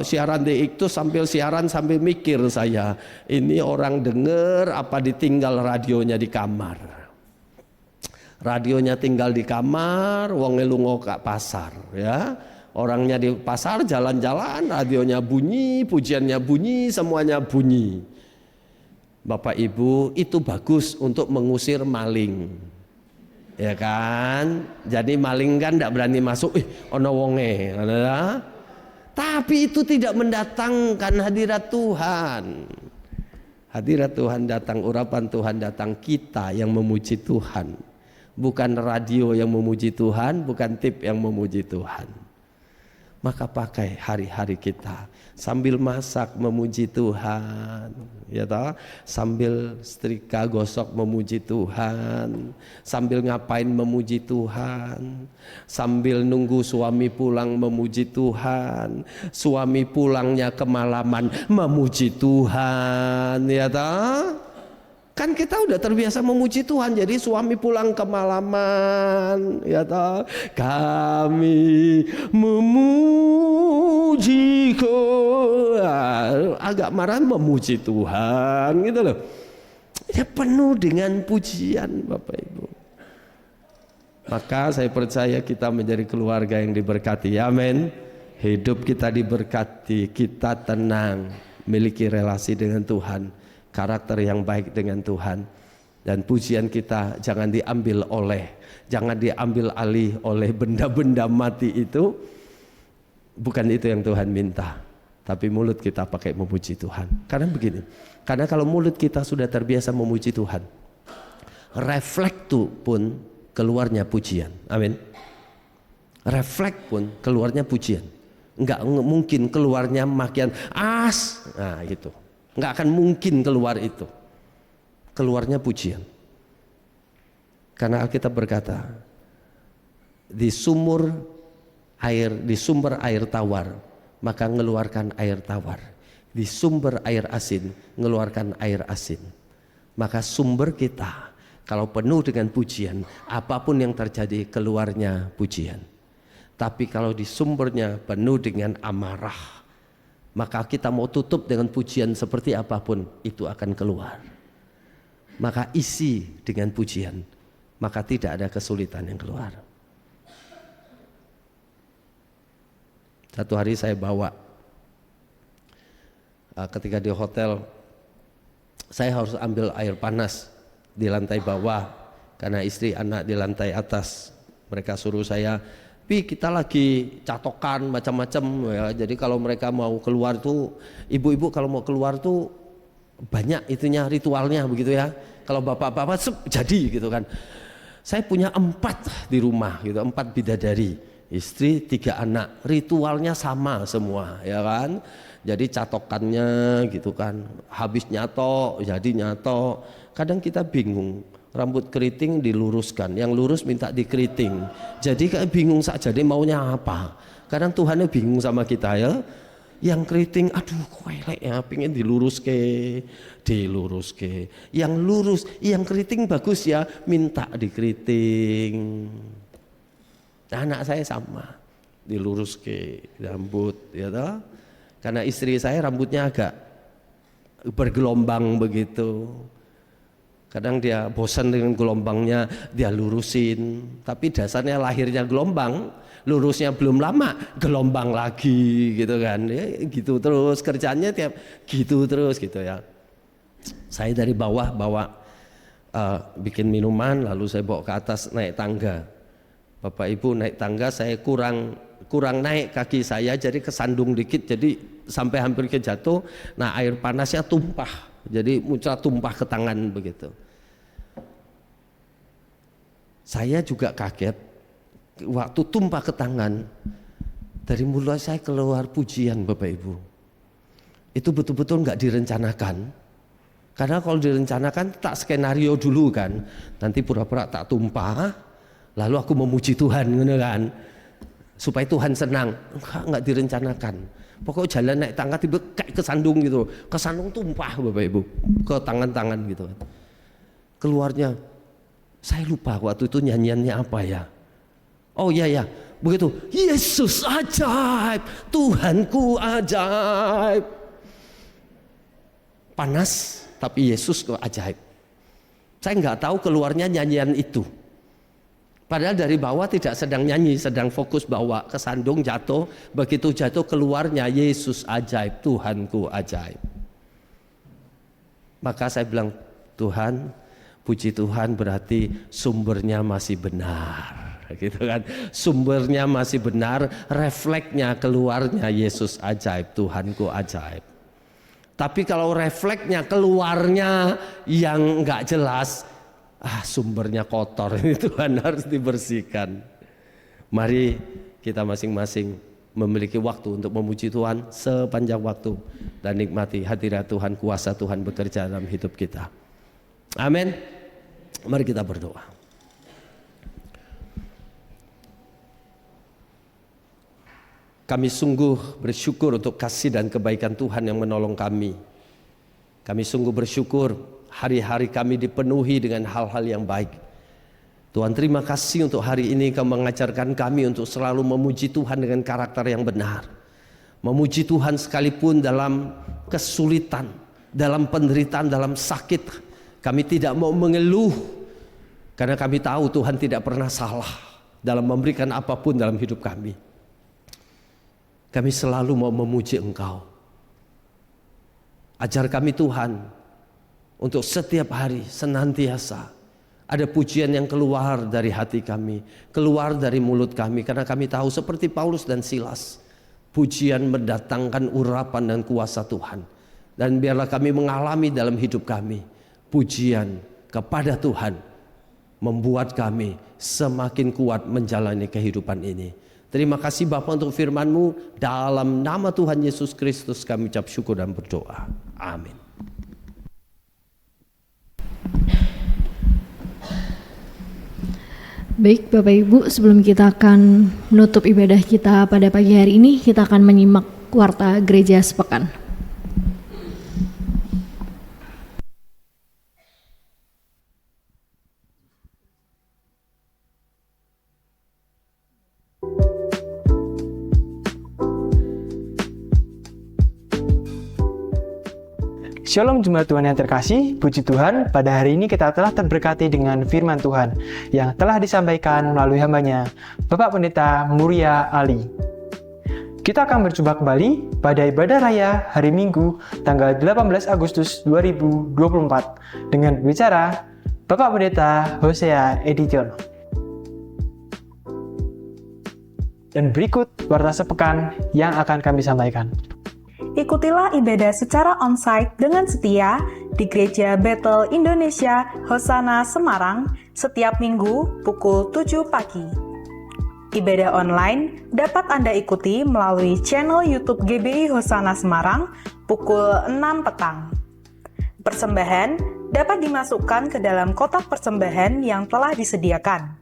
siaran di iktus, sambil siaran sambil mikir saya, ini orang denger apa ditinggal radionya di kamar. Radionya tinggal di kamar, wong lunga ke pasar, ya. Orangnya di pasar jalan-jalan, radionya bunyi, pujiannya bunyi, semuanya bunyi. Bapak Ibu, itu bagus untuk mengusir maling, ya kan? Jadi maling kan tidak berani masuk, ono wonge, tapi itu tidak mendatangkan hadirat Tuhan. Hadirat Tuhan datang, urapan Tuhan datang, kita yang memuji Tuhan, bukan radio yang memuji Tuhan, bukan tip yang memuji Tuhan. Maka pakai hari-hari kita sambil masak memuji Tuhan, ya toh, sambil setrika gosok memuji Tuhan, sambil ngapain memuji Tuhan, sambil nunggu suami pulang memuji Tuhan, suami pulangnya kemalaman memuji Tuhan, ya toh. Kan kita udah terbiasa memuji Tuhan, jadi suami pulang kemalaman, ya toh, kami memuji agak marah memuji Tuhan gitu loh. Ya penuh dengan pujian Bapak Ibu. Maka saya percaya kita menjadi keluarga yang diberkati. Amin. Hidup kita diberkati, kita tenang, miliki relasi dengan Tuhan, karakter yang baik dengan Tuhan, dan pujian kita jangan diambil alih oleh benda-benda mati itu. Bukan itu yang Tuhan minta, tapi mulut kita pakai memuji Tuhan. Karena begini, karena kalau mulut kita sudah terbiasa memuji Tuhan, refleks pun keluarnya pujian. Amin. Refleks pun keluarnya pujian. Enggak mungkin keluarnya makian as, nah gitu. Nggak akan mungkin keluar itu, keluarnya pujian. Karena Alkitab berkata, di sumber air tawar maka mengeluarkan air tawar, di sumber air asin mengeluarkan air asin. Maka sumber kita kalau penuh dengan pujian, apapun yang terjadi keluarnya pujian. Tapi kalau di sumbernya penuh dengan amarah, maka kita mau tutup dengan pujian seperti apapun, itu akan keluar. Maka isi dengan pujian, maka tidak ada kesulitan yang keluar. Satu hari saya bawa, ketika di hotel, saya harus ambil air panas di lantai bawah, karena istri anak di lantai atas. Mereka suruh saya, Pi, kita lagi catokan macam-macam ya. Jadi kalau mereka mau keluar tuh, ibu-ibu kalau mau keluar tuh banyak itunya, ritualnya begitu ya. Kalau bapak-bapak jadi gitu kan. Saya punya 4 di rumah gitu, 4 bidadari, istri 3 anak, ritualnya sama semua ya kan. Jadi catokannya gitu kan, habis nyato jadi nyato. Kadang kita bingung, rambut keriting diluruskan, yang lurus minta dikeriting. Jadi kayak bingung saja, jadi maunya apa. Kadang Tuhannya bingung sama kita ya. Yang keriting, aduh kok elek ya, pengen diluruske. Yang lurus, yang keriting bagus ya, minta dikeriting. Nah, anak saya sama, diluruske rambut, ya toh. Karena istri saya rambutnya agak bergelombang begitu. Kadang dia bosan dengan gelombangnya, dia lurusin. Tapi dasarnya lahirnya gelombang, lurusnya belum lama, gelombang lagi gitu kan. Ya, gitu terus kerjanya tiap gitu terus gitu ya. Saya dari bawah bawa bikin minuman, lalu saya bawa ke atas naik tangga. Bapak Ibu naik tangga, saya kurang naik kaki saya, jadi kesandung dikit, jadi sampai hampir kejatuh. Nah, air panasnya tumpah, jadi muncrat tumpah ke tangan begitu. Saya juga kaget waktu tumpah ke tangan, dari mulut saya keluar pujian Bapak Ibu. Itu betul-betul nggak direncanakan. Karena kalau direncanakan tak skenario dulu kan, nanti pura-pura tak tumpah, lalu aku memuji Tuhan, gitu kan, supaya Tuhan senang. Enggak direncanakan. Pokoknya jalan naik tangga tiba kayak kesandung gitu, kesandung tumpah Bapak Ibu ke tangan-tangan gitu. Keluarnya, saya lupa waktu itu nyanyiannya apa ya. Oh iya, begitu. Yesus ajaib, Tuhanku ajaib. Panas, tapi Yesus kok ajaib. Saya nggak tahu keluarnya nyanyian itu. Padahal dari bawah tidak sedang nyanyi, sedang fokus bawa, kesandung jatuh. Begitu jatuh keluarnya Yesus ajaib, Tuhanku ajaib. Maka saya bilang, Tuhan, puji Tuhan berarti sumbernya masih benar. Gitu kan, sumbernya masih benar, refleksnya keluarnya Yesus ajaib, Tuhanku ajaib. Tapi kalau refleksnya keluarnya yang nggak jelas, sumbernya kotor, ini Tuhan harus dibersihkan. Mari kita masing-masing memiliki waktu untuk memuji Tuhan sepanjang waktu dan nikmati hadirat Tuhan, kuasa Tuhan bekerja dalam hidup kita. Amin. Mari kita berdoa. Kami sungguh bersyukur untuk kasih dan kebaikan Tuhan yang menolong kami. Kami sungguh bersyukur hari-hari kami dipenuhi dengan hal-hal yang baik. Tuhan, terima kasih untuk hari ini Kau mengajarkan kami untuk selalu memuji Tuhan dengan karakter yang benar. Memuji Tuhan sekalipun dalam kesulitan, dalam penderitaan, dalam sakit. Kami tidak mau mengeluh karena kami tahu Tuhan tidak pernah salah dalam memberikan apapun dalam hidup kami. Kami selalu mau memuji Engkau. Ajar kami Tuhan untuk setiap hari senantiasa ada pujian yang keluar dari hati kami, keluar dari mulut kami, karena kami tahu seperti Paulus dan Silas, pujian mendatangkan urapan dan kuasa Tuhan. Dan biarlah kami mengalami dalam hidup kami pujian kepada Tuhan, membuat kami semakin kuat menjalani kehidupan ini. Terima kasih Bapa untuk firman-Mu. Dalam nama Tuhan Yesus Kristus kami ucap syukur dan berdoa. Amin. Baik Bapak Ibu, sebelum kita akan menutup ibadah kita pada pagi hari ini, kita akan menyimak warta gereja sepekan. Shalom jemaat Tuhan yang terkasih, puji Tuhan, pada hari ini kita telah terberkati dengan firman Tuhan yang telah disampaikan melalui hambanya, Bapak Pendeta Muria Ali. Kita akan berjumpa kembali pada ibadah raya hari Minggu tanggal 18 Agustus 2024 dengan bicara Bapak Pendeta Hosea Edition. Dan berikut warta sepekan yang akan kami sampaikan. Ikutilah ibadah secara onsite dengan setia di Gereja Bethel Indonesia Hosana Semarang setiap Minggu pukul 7 pagi. Ibadah online dapat Anda ikuti melalui channel YouTube GBI Hosana Semarang pukul 6 petang. Persembahan dapat dimasukkan ke dalam kotak persembahan yang telah disediakan.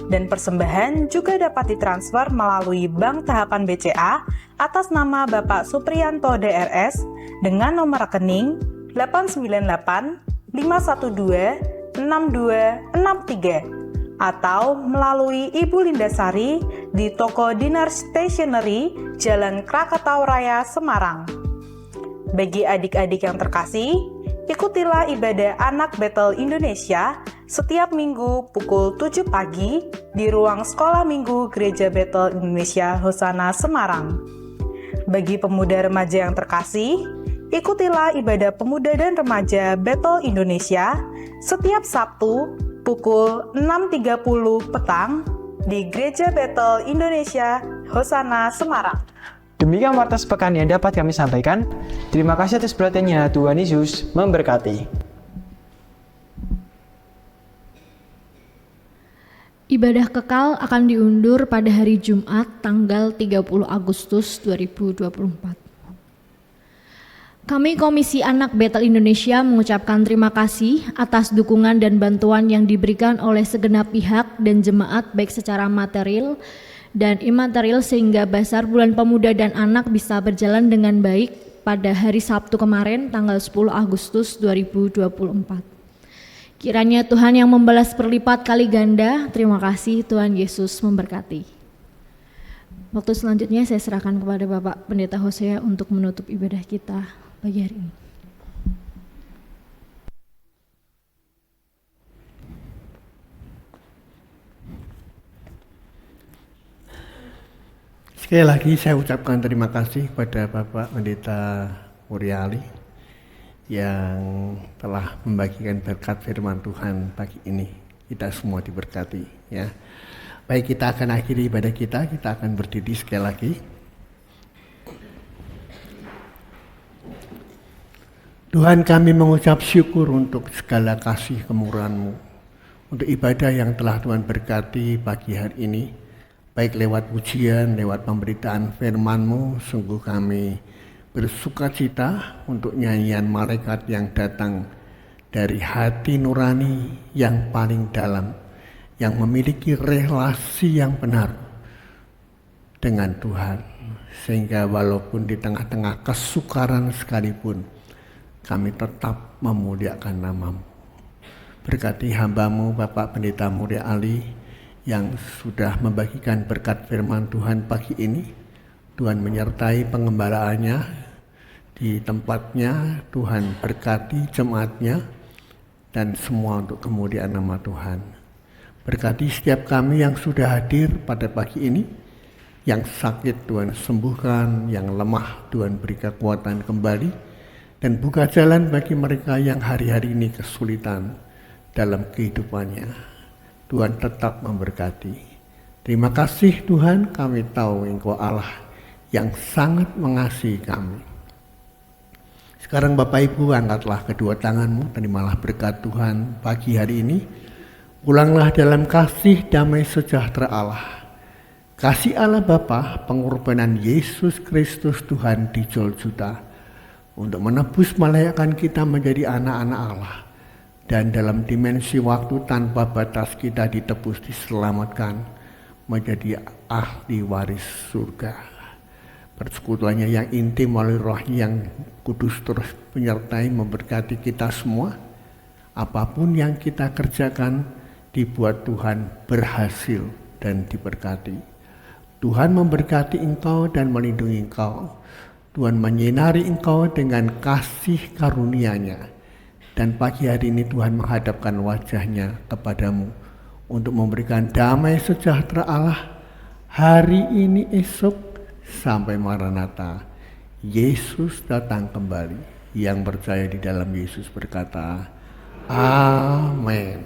dan persembahan juga dapat ditransfer melalui Bank Tahapan BCA atas nama Bapak Supriyanto DRS dengan nomor rekening 898 512 6263 atau melalui Ibu Lindasari di Toko Dinar Stationery, Jalan Krakatau Raya, Semarang. Bagi adik-adik yang terkasih, ikutilah ibadah Anak Betel Indonesia setiap minggu pukul 7 pagi di ruang Sekolah Minggu Gereja Betel Indonesia Hosana Semarang. Bagi pemuda remaja yang terkasih, ikutilah ibadah pemuda dan remaja Betel Indonesia setiap Sabtu pukul 6.30 petang di Gereja Betel Indonesia Hosana Semarang. Demikian warta sepekan yang dapat kami sampaikan. Terima kasih atas perhatiannya. Tuhan Yesus memberkati. Ibadah kekal akan diundur pada hari Jumat tanggal 30 Agustus 2024. Kami Komisi Anak Betel Indonesia mengucapkan terima kasih atas dukungan dan bantuan yang diberikan oleh segenap pihak dan jemaat baik secara material dan imaterial sehingga Basar Bulan Pemuda dan Anak bisa berjalan dengan baik pada hari Sabtu kemarin tanggal 10 Agustus 2024. Kiranya Tuhan yang membalas berlipat kali ganda. Terima kasih, Tuhan Yesus memberkati. Waktu selanjutnya saya serahkan kepada Bapak Pendeta Hosea untuk menutup ibadah kita pagi hari ini. Sekali lagi saya ucapkan terima kasih kepada Bapak Pendeta Muria Ali yang telah membagikan berkat firman Tuhan pagi ini. Kita semua diberkati ya. Baik, kita akan akhiri ibadah kita akan berdiri sekali lagi. Tuhan, kami mengucap syukur untuk segala kasih kemurahan-Mu, untuk ibadah yang telah Tuhan berkati pagi hari ini, baik lewat pujian, lewat pemberitaan firman-Mu. Sungguh kami bersuka cita untuk nyanyian malaikat yang datang dari hati nurani yang paling dalam, yang memiliki relasi yang benar dengan Tuhan, sehingga walaupun di tengah-tengah kesukaran sekalipun, kami tetap memuliakan nama-Mu. Berkati hamba-Mu Bapak Pendeta Muria Ali yang sudah membagikan berkat firman Tuhan pagi ini. Tuhan menyertai pengembalaannya di tempatnya. Tuhan berkati jemaatnya dan semua untuk kemuliaan nama Tuhan. Berkati setiap kami yang sudah hadir pada pagi ini. Yang sakit Tuhan sembuhkan, yang lemah Tuhan beri kekuatan kembali. Dan buka jalan bagi mereka yang hari-hari ini kesulitan dalam kehidupannya. Tuhan tetap memberkati. Terima kasih Tuhan, kami tahu Engkau Allah yang sangat mengasihi kami. Sekarang Bapak Ibu, angkatlah kedua tanganmu, terimalah berkat Tuhan pagi hari ini. Pulanglah dalam kasih damai sejahtera Allah. Kasih Allah Bapa, pengorbanan Yesus Kristus Tuhan di Golgota untuk menebus melayakkan kita menjadi anak-anak Allah, dan dalam dimensi waktu tanpa batas kita ditebus, diselamatkan menjadi ahli waris surga. Persekutuannya yang intim melalui Roh-Nya yang kudus terus menyertai memberkati kita semua. Apapun yang kita kerjakan dibuat Tuhan berhasil dan diberkati. Tuhan memberkati engkau dan melindungi engkau. Tuhan menyinari engkau dengan kasih karunia-Nya. Dan pagi hari ini Tuhan menghadapkan wajah-Nya kepadamu untuk memberikan damai sejahtera Allah hari ini, esok, sampai Maranatha. Yesus datang kembali. Yang percaya di dalam Yesus berkata, Amin.